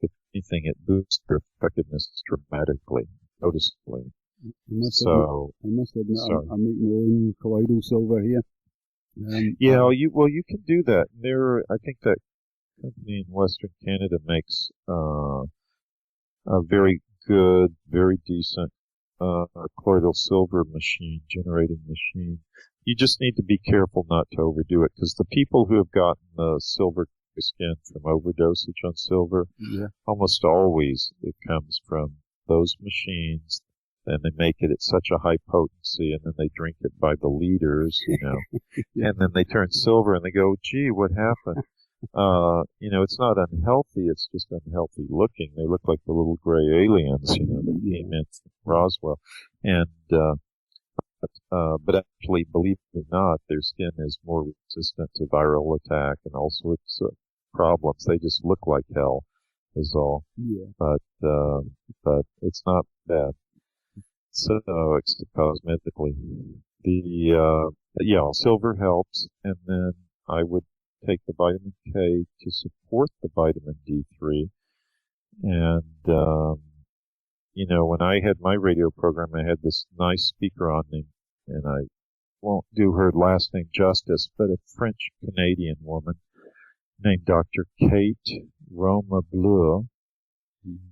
If anything, it boosts their effectiveness dramatically, noticeably. I must admit, I'm making my own colloidal silver here. You can do that. I think that company in Western Canada makes a very good, very decent colloidal silver generating machine. You just need to be careful not to overdo it, because the people who have gotten the silver skin from overdosage on silver, almost always it comes from those machines, and they make it at such a high potency, and then they drink it by the liters, and then they turn silver and they go, gee, what happened? It's not unhealthy, it's just unhealthy looking. They look like the little gray aliens, that came in from Roswell. And, but actually, believe it or not, their skin is more resistant to viral attack and all sorts of problems. They just look like hell, is all. Yeah. But it's not bad. So, cosmetically. Silver helps, and then I would take the vitamin K to support the vitamin D3. And, when I had my radio program, I had this nice speaker on me, and I won't do her last name justice, but a French-Canadian woman named Dr. Kate Roma Bleu,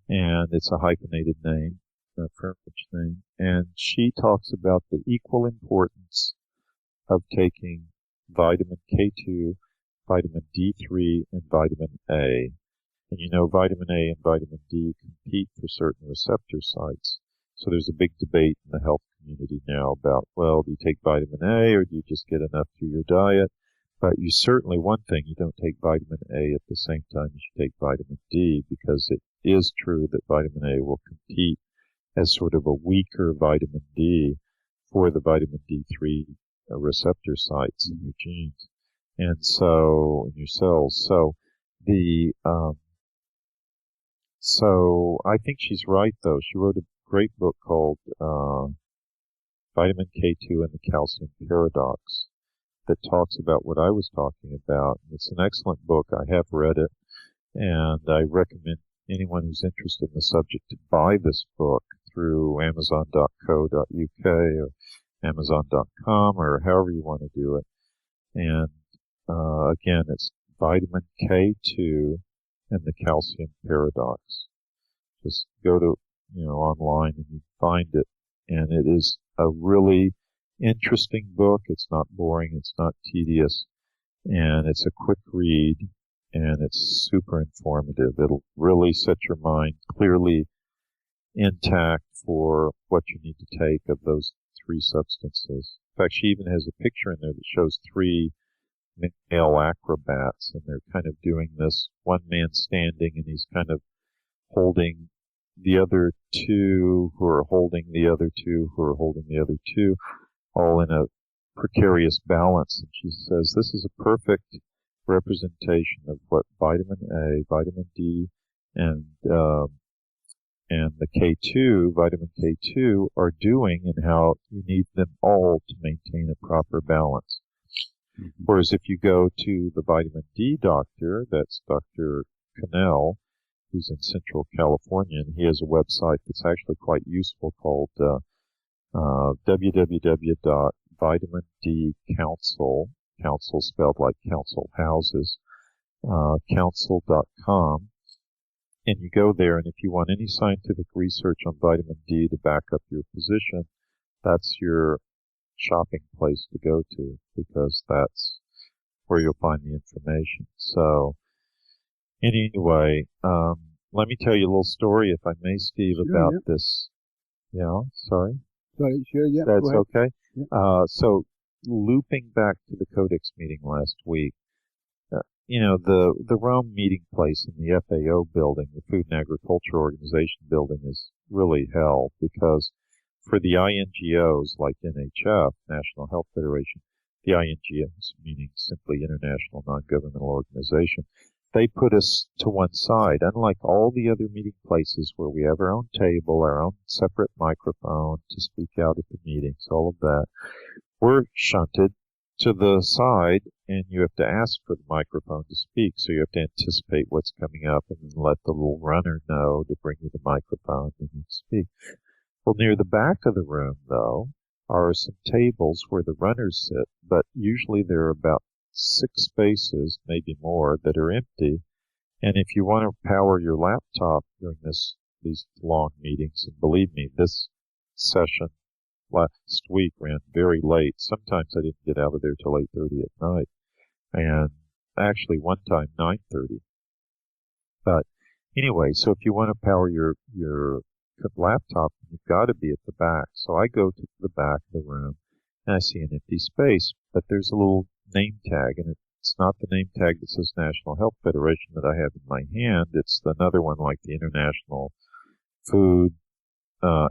and it's a hyphenated name, a French name, and she talks about the equal importance of taking vitamin K2, vitamin D3 and vitamin A. And you know, vitamin A and vitamin D compete for certain receptor sites. So there's a big debate in the health community now about, well, do you take vitamin A or do you just get enough through your diet? But you certainly, one thing, you don't take vitamin A at the same time as you take vitamin D, because it is true that vitamin A will compete as sort of a weaker vitamin D for the vitamin D3 receptor sites in your genes, and so in your cells. So I think she's right, though. She wrote a great book called Vitamin K2 and the Calcium Paradox that talks about what I was talking about. It's an excellent book. I have read it, and I recommend anyone who's interested in the subject to buy this book through amazon.co.uk or amazon.com or however you want to do it. And again, it's Vitamin K2 and the Calcium Paradox. Just go to online and you find it, and it is a really interesting book. It's not boring, it's not tedious, and it's a quick read, and it's super informative. It'll really set your mind clearly intact for what you need to take of those three substances. In fact, she even has a picture in there that shows three male acrobats, and they're kind of doing this, one man standing, and he's kind of holding the other two, who are holding the other two, who are holding the other two, all in a precarious balance. And she says this is a perfect representation of what vitamin A, vitamin D, and the K2, vitamin K2, are doing, and how you need them all to maintain a proper balance. Mm-hmm. Whereas if you go to the vitamin D doctor, that's Dr. Cannell, who's in Central California, and he has a website that's actually quite useful called www.vitamindcouncil, council spelled like council houses, council.com. And you go there, and if you want any scientific research on vitamin D to back up your position, that's your shopping place to go to, because that's where you'll find the information. So anyway, let me tell you a little story, if I may, Steve, about this. Yeah, sorry. Sorry, sure, yeah. That's okay. Yeah. So looping back to the Codex meeting last week, the Rome meeting place in the FAO building, the Food and Agriculture Organization building, is really hell, because for the INGOs like NHF, National Health Federation, the INGOs meaning simply International Non-Governmental Organization, they put us to one side. Unlike all the other meeting places where we have our own table, our own separate microphone to speak out at the meetings, all of that, we're shunted to the side, and you have to ask for the microphone to speak. So you have to anticipate what's coming up and then let the little runner know to bring you the microphone and you speak. Well, near the back of the room, though, are some tables where the runners sit, but usually there are about 6 spaces, maybe more, that are empty. And if you want to power your laptop during these long meetings, and believe me, this session last week ran very late. Sometimes I didn't get out of there till 8:30 at night, and actually one time 9:30. But anyway, so if you want to power your laptop, you've got to be at the back. So I go to the back of the room, and I see an empty space, but there's a little name tag, and it's not the name tag that says National Health Federation that I have in my hand. It's another one, like the International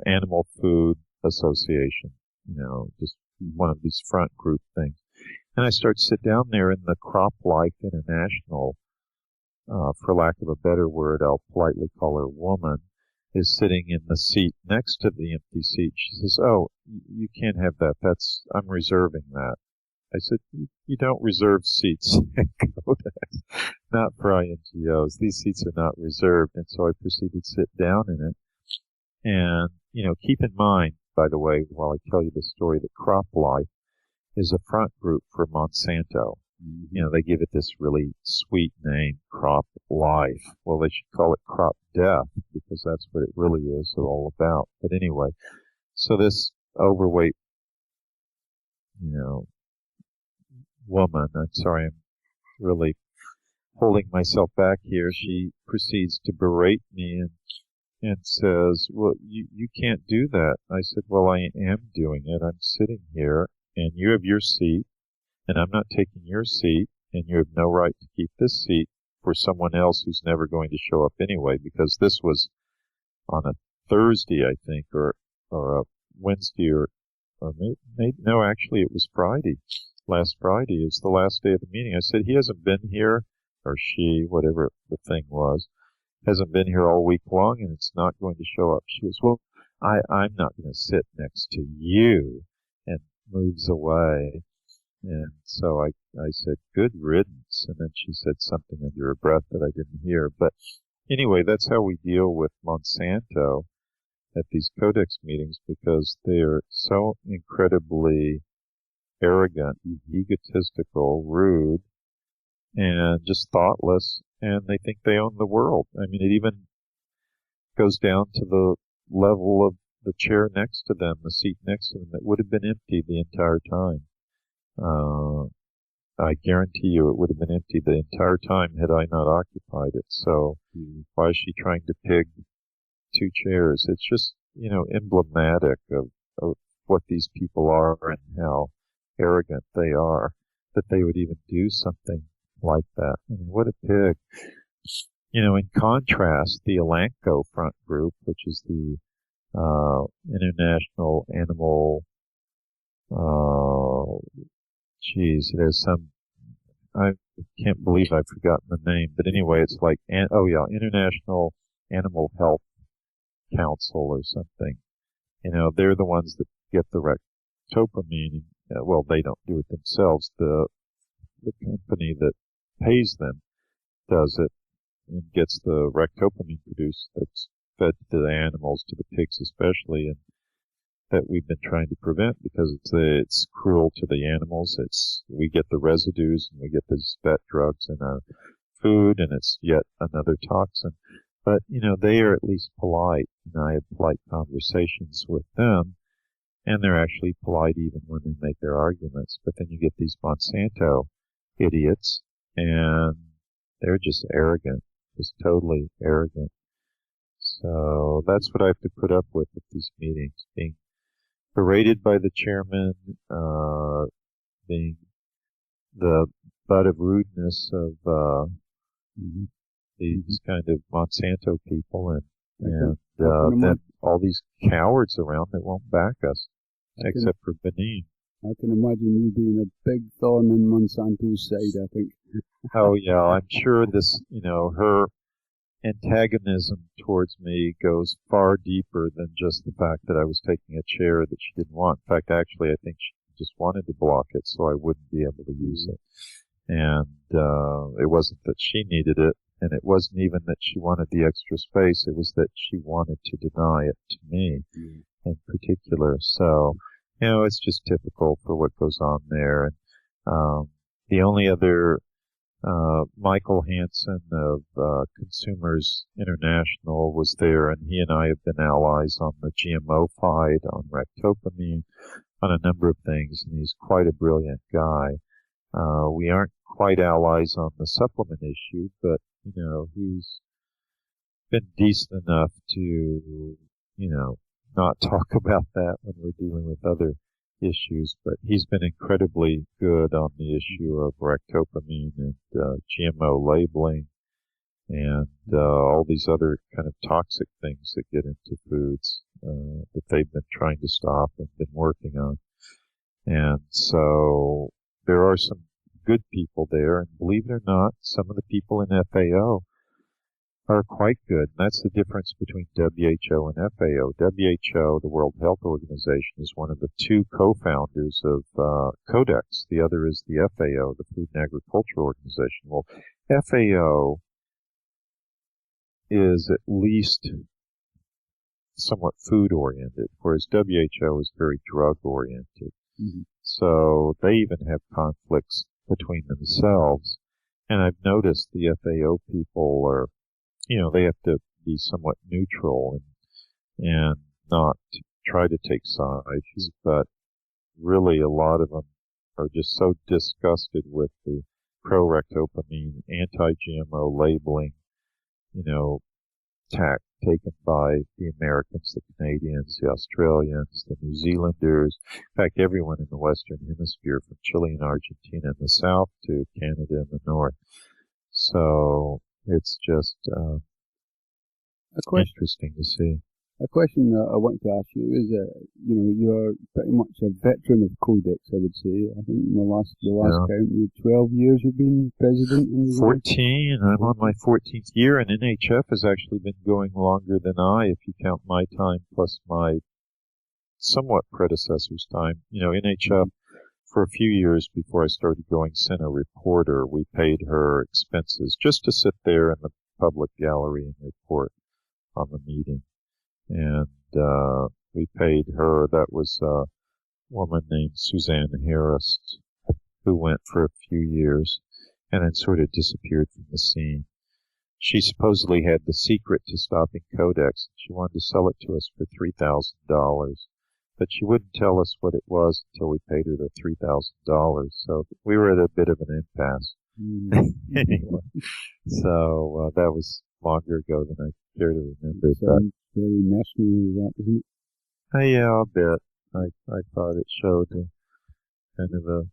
Animal Food Association, just one of these front group things. And I start to sit down there, and the Crop Life International, for lack of a better word, I'll politely call her woman, is sitting in the seat next to the empty seat. She says, "Oh, you can't have that. I'm reserving that." I said, "You don't reserve seats at Codex, not for INGOs. These seats are not reserved." And so I proceeded to sit down in it. And, keep in mind, by the way, while I tell you the story, that Crop Life is a front group for Monsanto. Mm-hmm. They give it this really sweet name, Crop Life. Well, they should call it Crop Death, because that's what it really is all about. But anyway, so this overweight, woman, I'm sorry, I'm really holding myself back here, she proceeds to berate me and says, well, you can't do that. I said, well, I am doing it. I'm sitting here, and you have your seat, and I'm not taking your seat, and you have no right to keep this seat for someone else who's never going to show up anyway, because this was on a Thursday, I think, or a Wednesday, or maybe no, actually it was Friday. Last Friday is the last day of the meeting. I said, he hasn't been here, or she, whatever the thing was, hasn't been here all week long, and it's not going to show up. She goes, well, I'm not going to sit next to you, and moves away. And so I said, good riddance. And then she said something under her breath that I didn't hear. But anyway, that's how we deal with Monsanto at these Codex meetings, because they're so incredibly arrogant, egotistical, rude, and just thoughtless, and they think they own the world. I mean, it even goes down to the level of the chair next to them, the seat next to them, that would have been empty the entire time. I guarantee you it would have been empty the entire time had I not occupied it. So why is she trying to pig two chairs? It's just, emblematic of what these people are and how arrogant they are, that they would even do something like that. I mean, what a pig. In contrast, the Elanco Front Group, which is the International Animal, it has some, I can't believe I've forgotten the name, but anyway, it's like, International Animal Health Council or something. They're the ones that get the ractopamine. Well, they don't do it themselves. The company that pays them does it and gets the ractopamine produced that's fed to the animals, to the pigs especially, and that we've been trying to prevent because it's cruel to the animals. We get the residues and we get these vet drugs in our food, and it's yet another toxin. But, they are at least polite, and I have polite conversations with them, and they're actually polite even when they make their arguments. But then you get these Monsanto idiots, and they're just arrogant, just totally arrogant. So that's what I have to put up with at these meetings, being berated by the chairman, being the butt of rudeness of these kind of Monsanto people, and then all these cowards around that won't back us, except for Benin. I can imagine you being a big thorn in Monsanto's side, I think. Oh, yeah, I'm sure this, her antagonism towards me goes far deeper than just the fact that I was taking a chair that she didn't want. In fact, actually, I think she just wanted to block it so I wouldn't be able to use it. And it wasn't that she needed it, and it wasn't even that she wanted the extra space. It was that she wanted to deny it to me in particular. So, it's just typical for what goes on there. And the only other Michael Hansen of Consumers International was there, and he and I have been allies on the GMO fight, on ractopamine, on a number of things, and he's quite a brilliant guy. We aren't quite allies on the supplement issue, but, he's been decent enough to, not talk about that when we're dealing with other issues, but he's been incredibly good on the issue of ractopamine and GMO labeling and all these other kind of toxic things that get into foods that they've been trying to stop and been working on. And so there are some good people there, and believe it or not, some of the people in FAO are quite good. And that's the difference between WHO and FAO. WHO, the World Health Organization, is one of the two co-founders of Codex. The other is the FAO, the Food and Agriculture Organization. Well, FAO is at least somewhat food-oriented, whereas WHO is very drug-oriented. Mm-hmm. So they even have conflicts between themselves. And I've noticed the FAO people are, they have to be somewhat neutral and not try to take sides, but really a lot of them are just so disgusted with the pro-rectopamine, anti-GMO labeling, tack taken by the Americans, the Canadians, the Australians, the New Zealanders, in fact, everyone in the Western Hemisphere, from Chile and Argentina in the south to Canada in the north. So it's just interesting to see. A question that I want to ask you is, you're pretty much a veteran of Codex, I would say. I think in the last count, you 12 years you've been president. 14. I'm on my 14th year, and NHF has actually been going longer than I, if you count my time plus my somewhat predecessor's time. NHF, for a few years before I started going, sent a reporter. We paid her expenses just to sit there in the public gallery and report on the meeting. And we paid her. That was a woman named Suzanne Harris, who went for a few years and then sort of disappeared from the scene. She supposedly had the secret to stopping Codex. She wanted to sell it to us for $3,000, but she wouldn't tell us what it was until we paid her the $3,000. So we were at a bit of an impasse. Anyway, so that was longer ago than I care to remember. But very mercenary, that, isn't it? Yeah, I'll bet. I thought it showed kind of a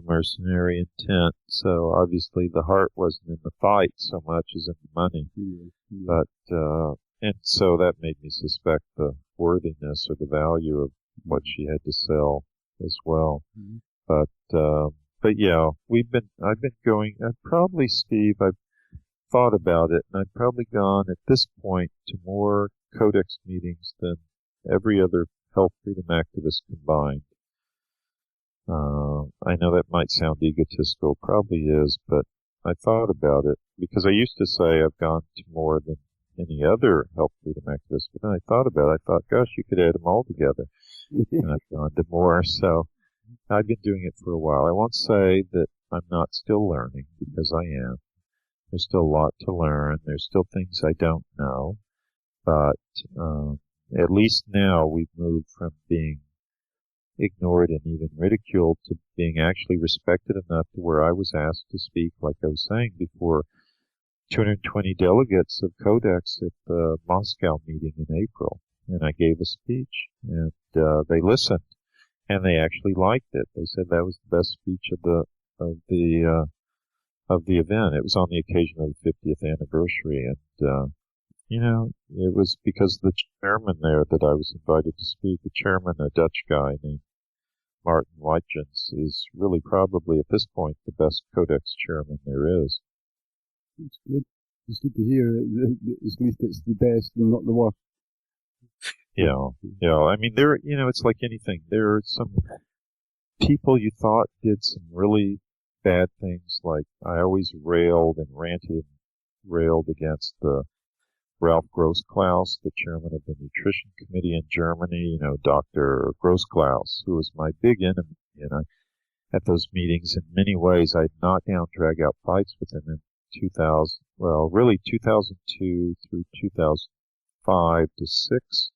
mercenary intent. So obviously the heart wasn't in the fight so much as in the money. Yeah. But and so that made me suspect the worthiness or the value of what she had to sell as well. Mm-hmm. But yeah, I've been going. Probably, Steve, I've thought about it, and I've probably gone at this point to more Codex meetings than every other health freedom activist combined. I know that might sound egotistical, probably is, but I thought about it because I used to say I've gone to more than any other health freedom activist, but then I thought about it. I thought, gosh, you could add them all together, and I've gone to more. So I've been doing it for a while. I won't say that I'm not still learning, because I am. There's still a lot to learn. There's still things I don't know. But at least now we've moved from being ignored and even ridiculed to being actually respected enough to where I was asked to speak, like I was saying before, 220 delegates of Codex at the Moscow meeting in April. And I gave a speech, and they listened, and they actually liked it. They said that was the best speech of the event. It was on the occasion of the 50th anniversary, and it was because the chairman there that I was invited to speak. The chairman, a Dutch guy named Martin Weitjens, is really probably at this point the best Codex chairman there is. It's good. It's good to hear. At least it's the best and not the worst. Yeah. I mean, it's like anything. There are some people you thought did some really bad things. Like I always railed and railed against the Ralph Grossklaus, the chairman of the Nutrition Committee in Germany, Dr. Grossklaus, who was my big enemy. And at those meetings, in many ways, I'd knock down, drag out fights with him in 2002 through 2005 to 6.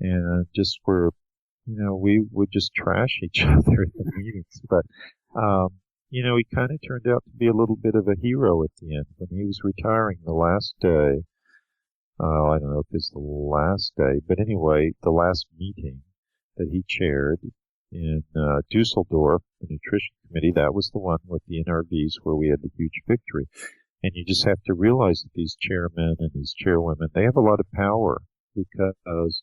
And just we would just trash each other at the meetings. But, he kind of turned out to be a little bit of a hero at the end. When he was retiring the last day, I don't know if it's the last day, but anyway, the last meeting that he chaired in Dusseldorf, the Nutrition Committee, that was the one with the NRVs where we had the huge victory. And you just have to realize that these chairmen and these chairwomen, they have a lot of power because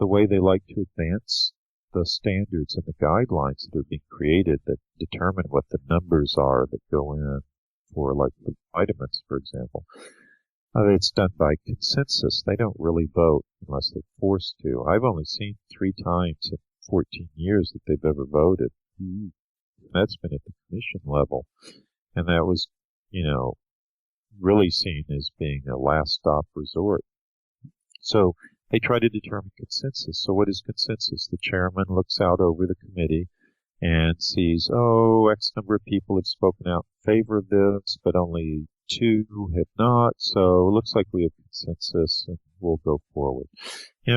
the way they like to advance the standards and the guidelines that are being created that determine what the numbers are that go in for, like, the vitamins, for example. It's done by consensus. They don't really vote unless they're forced to. I've only seen 3 times in 14 years that they've ever voted. Mm-hmm. That's been at the commission level. And that was, really seen as being a last stop resort. So they try to determine consensus. So what is consensus? The chairman looks out over the committee and sees, X number of people have spoken out in favor of this, but only 2 have not, so it looks like we have consensus and we'll go forward.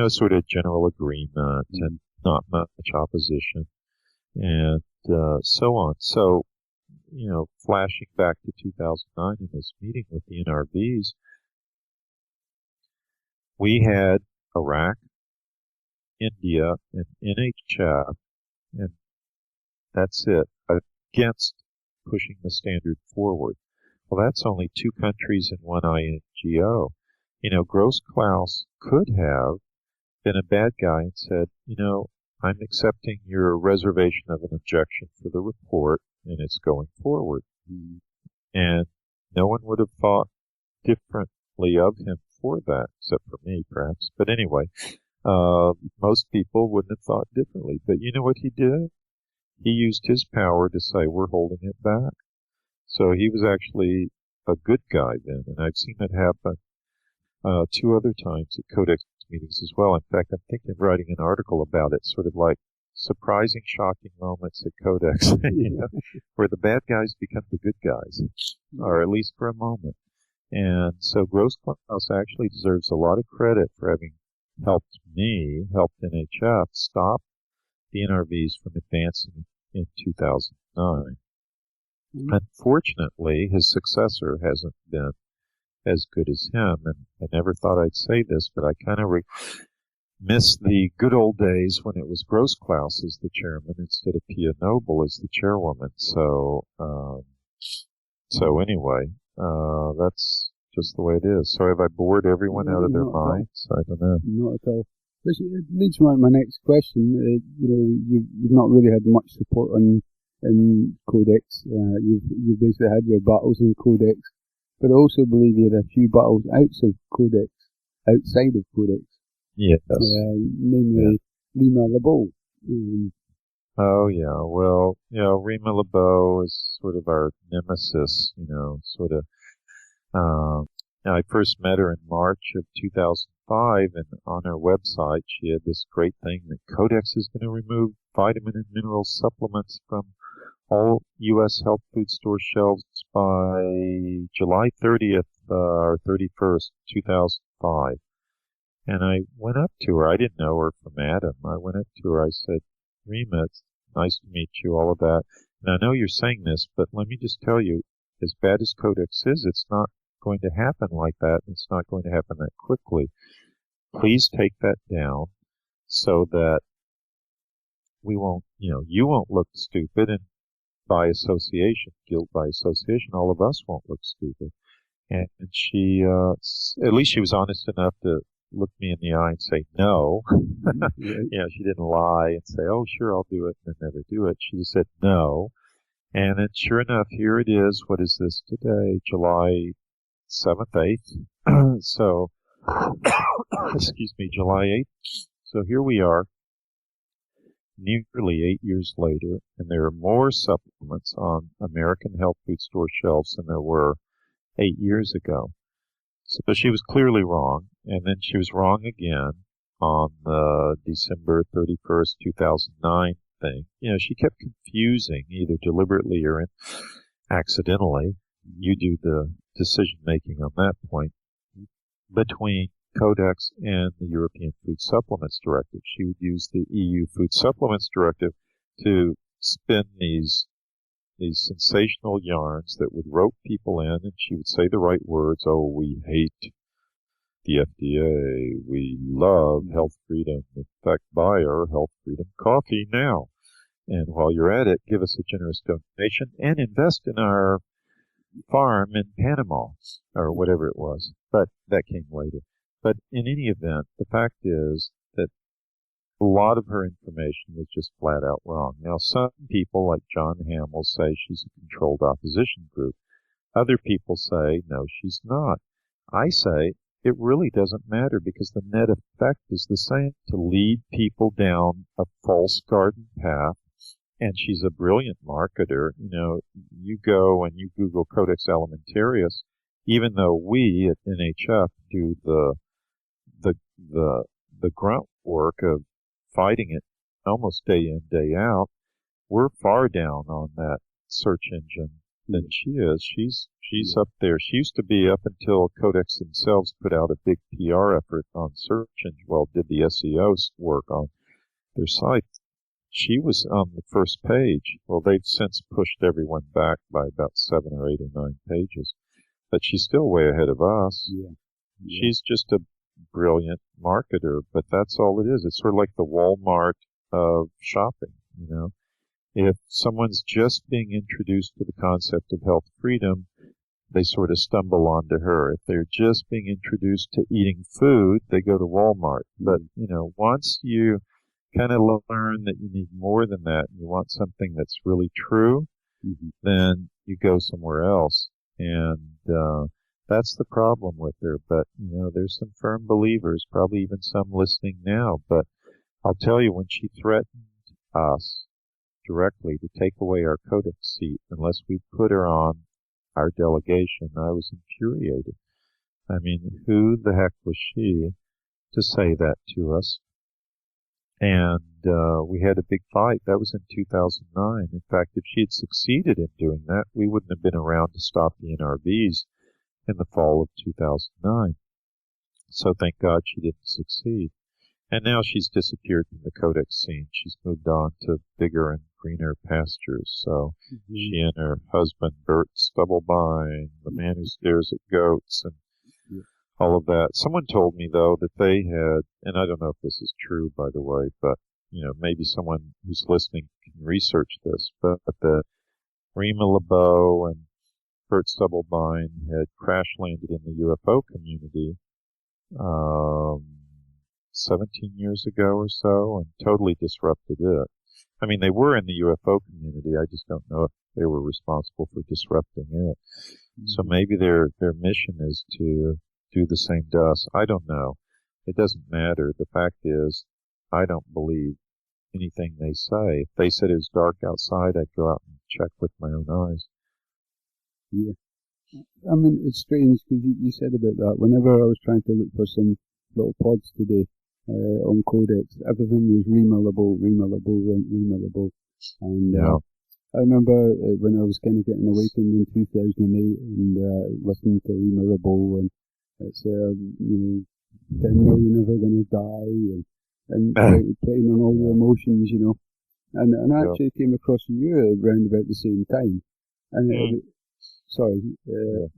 Sort of general agreement and not much opposition and so on. So flashing back to 2009 in this meeting with the NRBs, we had Iraq, India, and NHF, and that's it, against pushing the standard forward. Well, that's only 2 countries and 1 INGO. Gross-Klaus could have been a bad guy and said, I'm accepting your reservation of an objection for the report, and it's going forward. And no one would have thought differently of him for that, except for me, perhaps. But anyway, most people wouldn't have thought differently. But you know what he did? He used his power to say, we're holding it back. So he was actually a good guy then, and I've seen it happen 2 other times at Codex meetings as well. In fact, I'm thinking of writing an article about it, sort of like surprising, shocking moments at Codex, where the bad guys become the good guys, or at least for a moment. And so Gross-Klaus actually deserves a lot of credit for having helped NHF stop the NRVs from advancing in 2009. Unfortunately, his successor hasn't been as good as him, and I never thought I'd say this, but I kind of miss the good old days when it was Gross-Klaus as the chairman instead of Pia Noble as the chairwoman. So anyway, that's just the way it is. So have I bored everyone out of their minds? I don't know. Not at all. Which leads me on to my next question. You've not really had much support in Codex. You've basically had your battles in Codex, but I also believe you had a few battles outside of Codex. Yes. Namely Rima LeBeau. Oh yeah, well, Rima LeBeau is sort of our nemesis. I first met her in March of 2005, and on her website she had this great thing that Codex is going to remove vitamin and mineral supplements from all U.S. health food store shelves by July 30th or 31st, 2005. And I went up to her. I didn't know her from Adam. I went up to her. I said, Rima, it's nice to meet you, all of that. And I know you're saying this, but let me just tell you, as bad as Codex is, it's not going to happen like that. It's not going to happen that quickly. Please take that down so that we won't, you won't look stupid, and by association, guilt by association, all of us won't look stupid. And she, at least she was honest enough to look me in the eye and say no. She didn't lie and say, oh, sure, I'll do it, and then never do it. She just said no. And then sure enough, here it is. What is this today? July 7th, 8th. So, excuse me, July 8th. So here we are, nearly 8 years later, and there are more supplements on American health food store shelves than there were 8 years ago. So she was clearly wrong, and then she was wrong again on the December 31st, 2009 thing. She kept confusing, either deliberately or accidentally. You do the decision making on that point, between Codex and the European Food Supplements Directive. She would use the EU Food Supplements Directive to spin these sensational yarns that would rope people in, and she would say the right words. Oh, we hate the FDA. We love health freedom. In fact, buy our health freedom coffee now. And while you're at it, give us a generous donation and invest in our farm in Panama, or whatever it was. But that came later. But in any event, the fact is that a lot of her information was just flat out wrong. Now, some people, like John Hamill, say she's a controlled opposition group. Other people say, no, she's not. I say it really doesn't matter, because the net effect is the same, to lead people down a false garden path. And she's a brilliant marketer. You go and you Google Codex Alimentarius, even though we at NHF do the grunt work of fighting it almost day in, day out, we're far down on that search engine than she is. She's up there. She used to be, up until Codex themselves put out a big PR effort on search engine, did the SEO work on their site. she was on the first page. Well, they've since pushed everyone back by about 7 or 8 or 9 pages, but she's still way ahead of us. Yeah. She's just a brilliant marketer, but that's all it is. It's sort of like the Walmart of shopping, you know. If someone's just being introduced to the concept of health freedom, they sort of stumble onto her. If they're just being introduced to eating food, they go to Walmart. But, you know, once you kind of learn that you need more than that and you want something that's really true, then you go somewhere else. And that's the problem with her. But, you know, there's some firm believers, probably even some listening now. But I'll tell you, when she threatened us directly to take away our codex seat unless we put her on our delegation, I was infuriated. I mean, who the heck was she to say that to us? And we had a big fight. That was in 2009. In fact, if she had succeeded in doing that, we wouldn't have been around to stop the NRVs in the fall of 2009. So thank God she didn't succeed. And now she's disappeared from the codex scene. She's moved on to bigger and greener pastures. So she and her husband, Bert Stubblebine, the man who stares at goats, and all of that. Someone told me, though, that they had, and I don't know if this is true, by the way, but, you know, maybe someone who's listening can research this, but that Rima LeBeau and Bert Stubblebine had crash landed in the UFO community 17 years ago or so and totally disrupted it. I mean, they were in the UFO community. I just don't know if they were responsible for disrupting it. So maybe their mission is to do the same to us. I don't know. It doesn't matter. The fact is, I don't believe anything they say. If they said it was dark outside, I'd go out and check with my own eyes. Yeah. I mean, it's strange because you said about that. Whenever I was trying to look for some little pods today on Codex, everything was remalable. And I remember when I was kind of getting awakened in 2008 and listening to remalable, and it's, 10 million of are going to die, and playing on all the emotions, you know. And I actually came across you around about the same time. And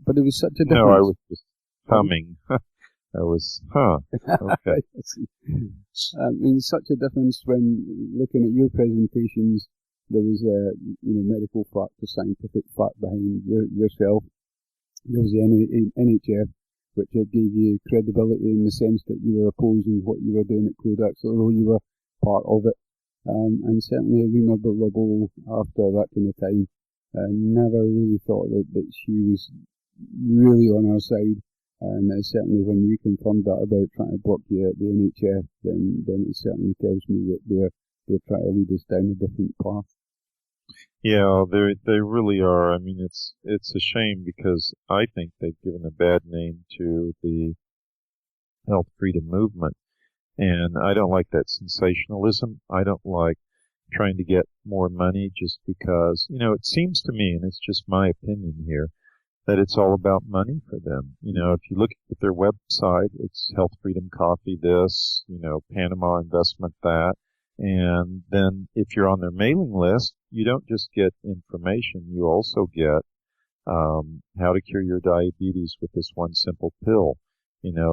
but it was such a difference. No, I was just humming. I was, okay. I mean, such a difference when looking at your presentations. There was medical fact or scientific fact behind yourself. There was the NHF, which gave you credibility in the sense that you were opposing what you were doing at Codex, although you were part of it. And certainly Rima Lebeau, after that kind of time, never really thought that she was really on our side. And certainly when you confirmed that about trying to block you at the NHF, then it certainly tells me that they're trying to lead us down a different path. Yeah, they really are. I mean, it's a shame because I think they've given a bad name to the health freedom movement. And I don't like that sensationalism. I don't like trying to get more money just because, it seems to me, and it's just my opinion here, that it's all about money for them. If you look at their website, it's Health Freedom Coffee this, Panama Investment that. And then if you're on their mailing list, you don't just get information, you also get how to cure your diabetes with this one simple pill.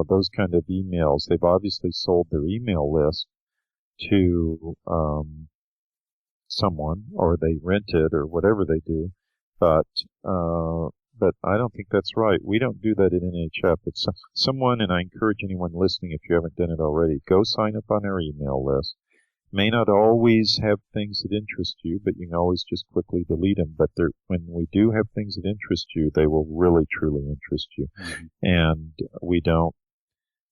Those kind of emails. They've obviously sold their email list to someone, or they rent it, or whatever they do. But I don't think that's right. We don't do that at NHF. It's someone, and I encourage anyone listening, if you haven't done it already, go sign up on our email list. May not always have things that interest you, but you can always just quickly delete them. But when we do have things that interest you, they will really, truly interest you. Mm-hmm. And we don't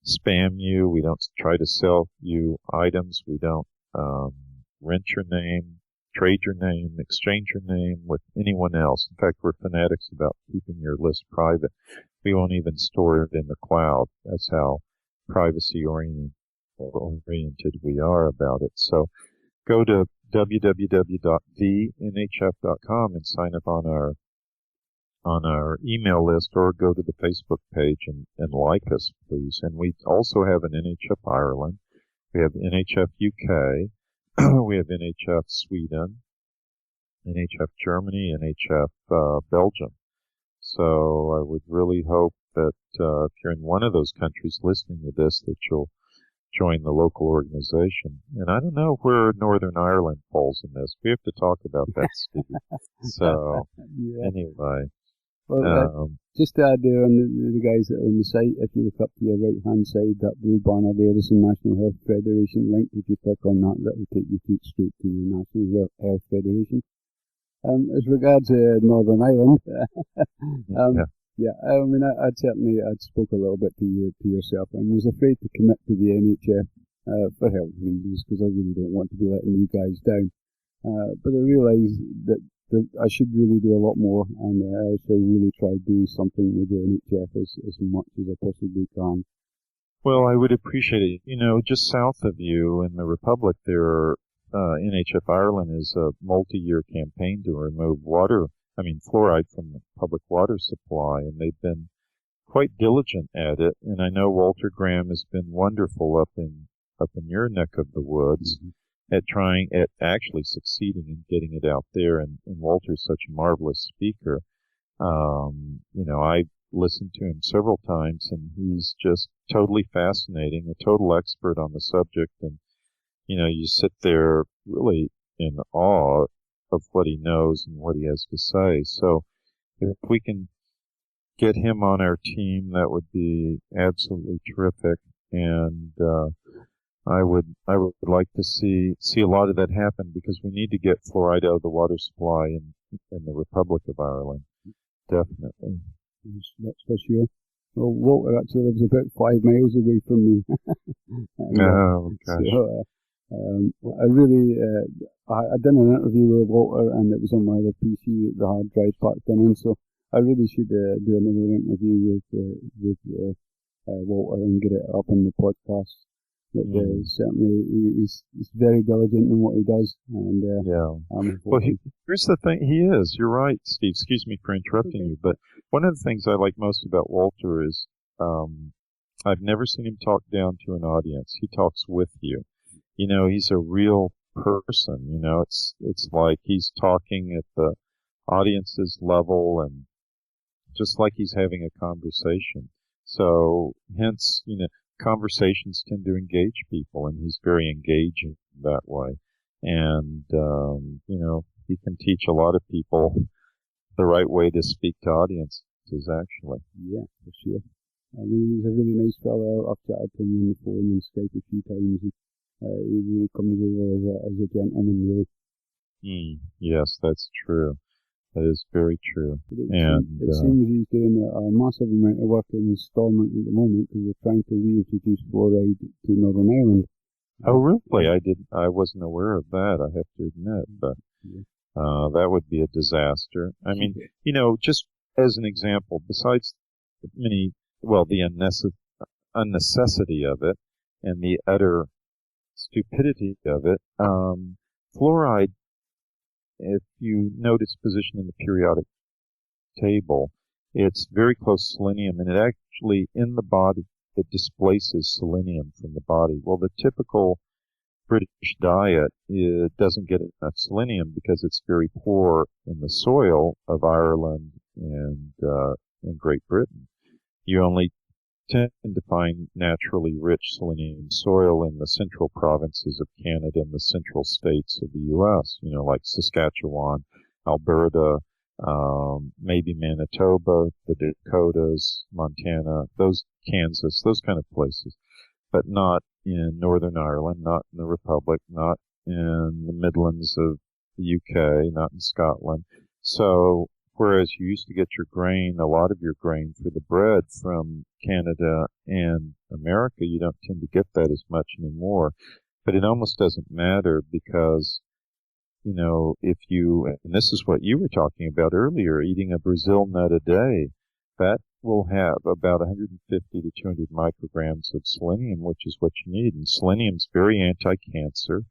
spam you. We don't try to sell you items. We don't rent your name, trade your name, exchange your name with anyone else. In fact, we're fanatics about keeping your list private. We won't even store it in the cloud. That's how privacy-oriented we are about it. So go to www.thenhf.com and sign up on our email list, or go to the Facebook page and like us, please. And we also have an NHF Ireland. We have NHF UK. we have NHF Sweden, NHF Germany, NHF Belgium. So I would really hope that if you're in one of those countries listening to this, that you'll join the local organization. And I don't know where Northern Ireland falls in this. We have to talk about that, Steve. So, anyway. Well, just to add there on the guys that are on the site, if you look up to your right-hand side, that blue banner there is the National Health Federation link. If you click on that, that will take you straight to the National Health Federation. As regards Northern Ireland, I mean, I'd spoke a little bit to yourself and was afraid to commit to the NHF for health reasons, because I really don't want to be letting you guys down. But I realise that I should really do a lot more, and I should really try to do something with the NHF as much as I possibly can. Well, I would appreciate it. You know, just south of you in the Republic, NHF Ireland is a multi-year campaign to remove fluoride from the public water supply, and they've been quite diligent at it. And I know Walter Graham has been wonderful up in your neck of the woods. Mm-hmm. at actually succeeding in getting it out there, and Walter's such a marvelous speaker. I've listened to him several times, and he's just totally fascinating, a total expert on the subject, and, you sit there really in awe of what he knows and what he has to say. So if we can get him on our team, that would be absolutely terrific, and I would like to see a lot of that happen, because we need to get fluoride out of the water supply in the Republic of Ireland. Definitely. That's for sure. Well, Walter actually lives about 5 miles away from me. Oh, gosh. So, I did an interview with Walter, and it was on my other PC that the hard drive packed in, so I really should do another interview with Walter and get it up on the podcast. But certainly he's very diligent in what he does, and well, here's the thing. He is. You're right, Steve. Excuse me for interrupting you, but one of the things I like most about Walter is I've never seen him talk down to an audience. He talks with you. He's a real person. It's like he's talking at the audience's level, and just like he's having a conversation. So, hence, conversations tend to engage people, and he's very engaging that way. And, he can teach a lot of people the right way to speak to audiences, actually. Yeah, for sure. I mean, he's a really nice fellow. I've chatted to him on the phone and Skype a few times. He really comes over as a gentleman, really. Yes, that's true. That is very true. It seems he's doing a massive amount of work in Stormont at the moment, because they're trying to reintroduce fluoride to Northern Ireland. Oh, really? I wasn't aware of that, I have to admit, but that would be a disaster. I mean, just as an example, besides the unnecessity of it and the utter stupidity of it, fluoride, if you note its position in the periodic table, it's very close to selenium, and it actually, in the body, it displaces selenium from the body. Well, the typical British diet, it doesn't get enough selenium because it's very poor in the soil of Ireland and Great Britain. You only tend to find naturally rich selenium soil in the central provinces of Canada and the central states of the U.S., like Saskatchewan, Alberta, maybe Manitoba, the Dakotas, Montana, Kansas, those kind of places, but not in Northern Ireland, not in the Republic, not in the Midlands of the UK, not in Scotland. So, whereas you used to get a lot of your grain for the bread from Canada and America, you don't tend to get that as much anymore. But it almost doesn't matter, because, if you, and this is what you were talking about earlier, eating a Brazil nut a day, that will have about 150 to 200 micrograms of selenium, which is what you need. And selenium's very anti-cancer,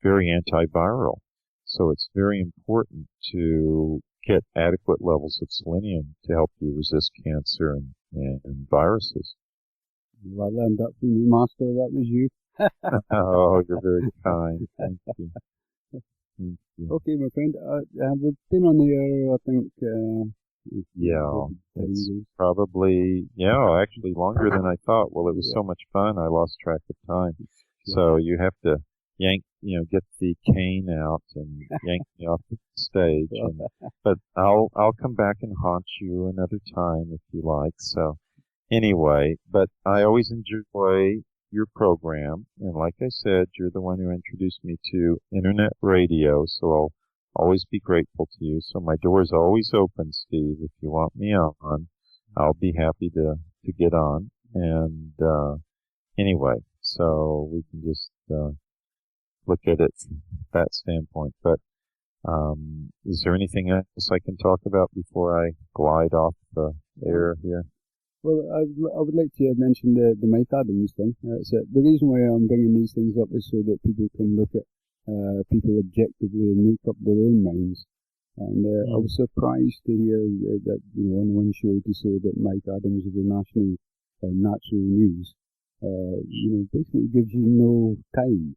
very antiviral. So it's very important to get adequate levels of selenium to help you resist cancer and viruses. Well, I learned that from you, Master. That was you. Oh, you're very kind. Thank you. Thank you. Okay, my friend. We've been on the air, I think. Yeah, it's probably, actually longer than I thought. Well, it was so much fun, I lost track of time. So you have to get the cane out and yank me off the stage. But I'll come back and haunt you another time if you like. So anyway, but I always enjoy your program. And like I said, you're the one who introduced me to internet radio. So I'll always be grateful to you. So my door is always open, Steve. If you want me on, I'll be happy to get on. And anyway, so we can just look at it from that standpoint. But is there anything else I can talk about before I glide off the air here? Well, I would like to mention the Mike Adams thing. The reason why I'm bringing these things up is so that people can look at people objectively and make up their own minds. And I was surprised to hear that, on one show to say that Mike Adams of the National Natural News, basically gives you no time.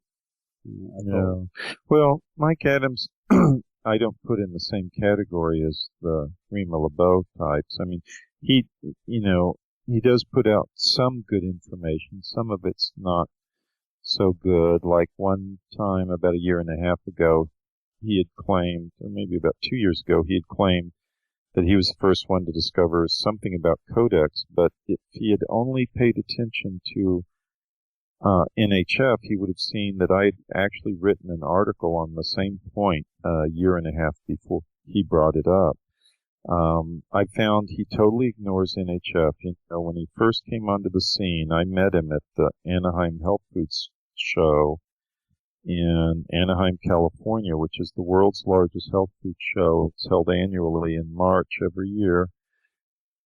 No. Well, Mike Adams, I don't put in the same category as the Rima LeBeau types. I mean, he does put out some good information. Some of it's not so good. Like one time, about a year and a half ago, he had claimed, or maybe about 2 years ago, he had claimed that he was the first one to discover something about codex, but if he had only paid attention to NHF, he would have seen that I had actually written an article on the same point a year and a half before he brought it up. I found he totally ignores NHF. When he first came onto the scene, I met him at the Anaheim Health Foods Show in Anaheim, California, which is the world's largest health food show. It's held annually in March every year.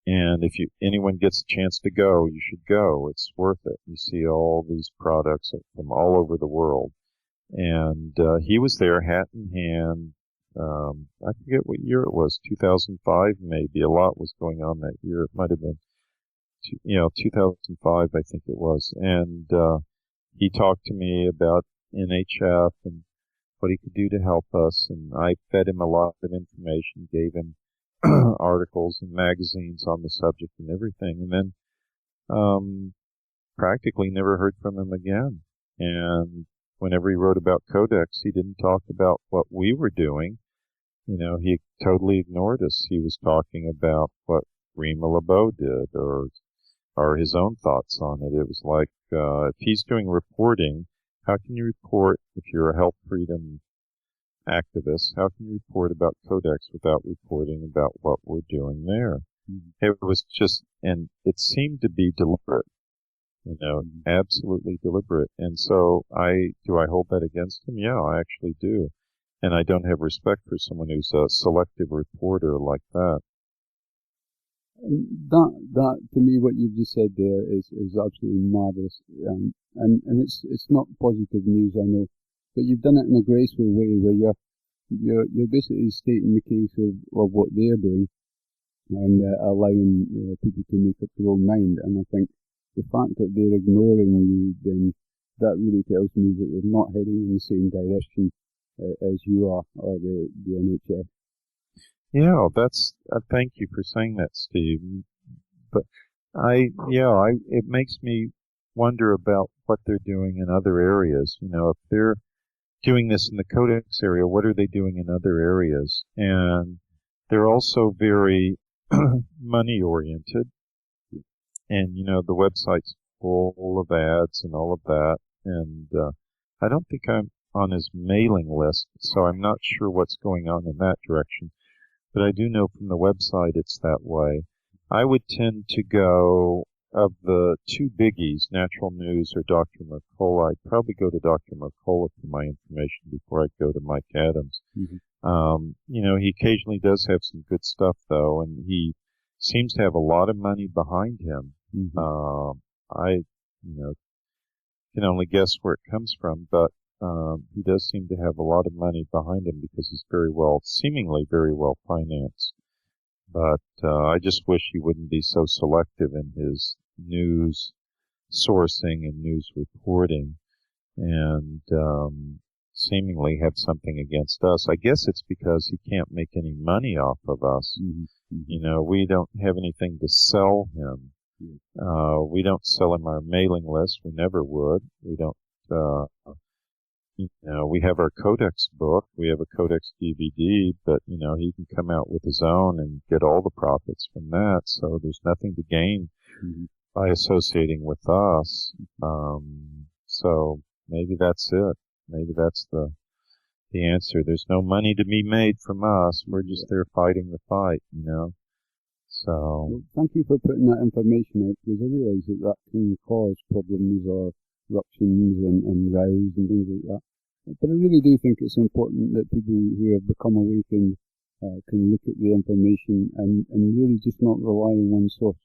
And if anyone gets a chance to go, you should go. It's worth it. You see all these products from all over the world. And he was there, hat in hand. I forget what year it was, 2005 maybe. A lot was going on that year. It might have been, 2005, I think it was. And he talked to me about NHF and what he could do to help us. And I fed him a lot of information, gave him articles and magazines on the subject and everything. And then practically never heard from him again. And whenever he wrote about Codex, he didn't talk about what we were doing. He totally ignored us. He was talking about what Rima LeBeau did or his own thoughts on it. It was like, if he's doing reporting, how can you report if you're a health freedom activist? How can you report about Codex without reporting about what we're doing there? Mm-hmm. It was just, and it seemed to be deliberate, absolutely deliberate. And so do I hold that against him? Yeah, I actually do. And I don't have respect for someone who's a selective reporter like that. That to me, what you've just said there is absolutely marvelous. And it's not positive news, I know, but you've done it in a graceful way where you're basically stating the case of what they're doing and allowing people to make up their own mind. And I think the fact that they're ignoring you, then that really tells me that they're not heading in the same direction as you are, or the NHF. Yeah, thank you for saying that, Steve. But it makes me wonder about what they're doing in other areas. If they're doing this in the Codex area, what are they doing in other areas? And they're also very money oriented. And, the website's full of ads and all of that. And I don't think I'm on his mailing list, so I'm not sure what's going on in that direction. But I do know from the website it's that way. I would tend to go, of the two biggies, Natural News or Dr. Mercola, I'd probably go to Dr. Mercola for my information before I'd go to Mike Adams. Mm-hmm. He occasionally does have some good stuff, though, and he seems to have a lot of money behind him. Mm-hmm. I can only guess where it comes from, but he does seem to have a lot of money behind him because he's seemingly very well financed. But I just wish he wouldn't be so selective in his news sourcing and news reporting. and seemingly have something against us. I guess it's because he can't make any money off of us. You know, we don't have anything to sell him. We don't sell him our mailing list. We never would. We don't, you know, we have our Codex book. We have a Codex DVD, but, you know, he can come out with his own and get all the profits from that. So there's nothing to gain by associating with us. So maybe that's it. Maybe that's the answer. There's no money to be made from us. We're just there fighting the fight, you know. So. Well, thank you for putting that information out, because I realise that that can cause problems or eruptions and rows and things like that. But I really do think it's important that people who have become awakened can look at the information and really just not rely on one source.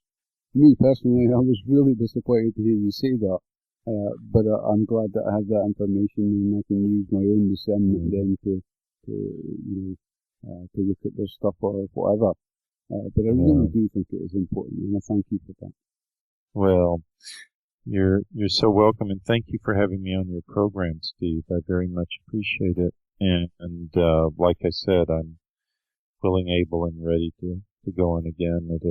Me personally, I was really disappointed to hear you say that. But I'm glad that I have that information and I can use my own discernment then to look at their stuff or whatever. But I really do think it is important, and I thank you for that. Well, you're so welcome, and thank you for having me on your program, Steve. I very much appreciate it. And like I said, I'm willing, able, and ready to go on again at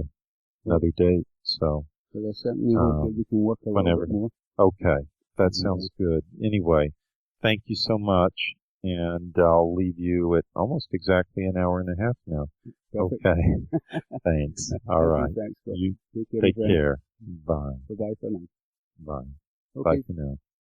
another date. So. But I certainly hope that we can work a little bit more. Okay, that sounds good. Anyway, thank you so much, and I'll leave you at almost exactly an hour and a half now. Perfect. Okay, thanks. All right. Thanks, you take care. Bye. Bye-bye for now. Bye. Okay. Bye for now.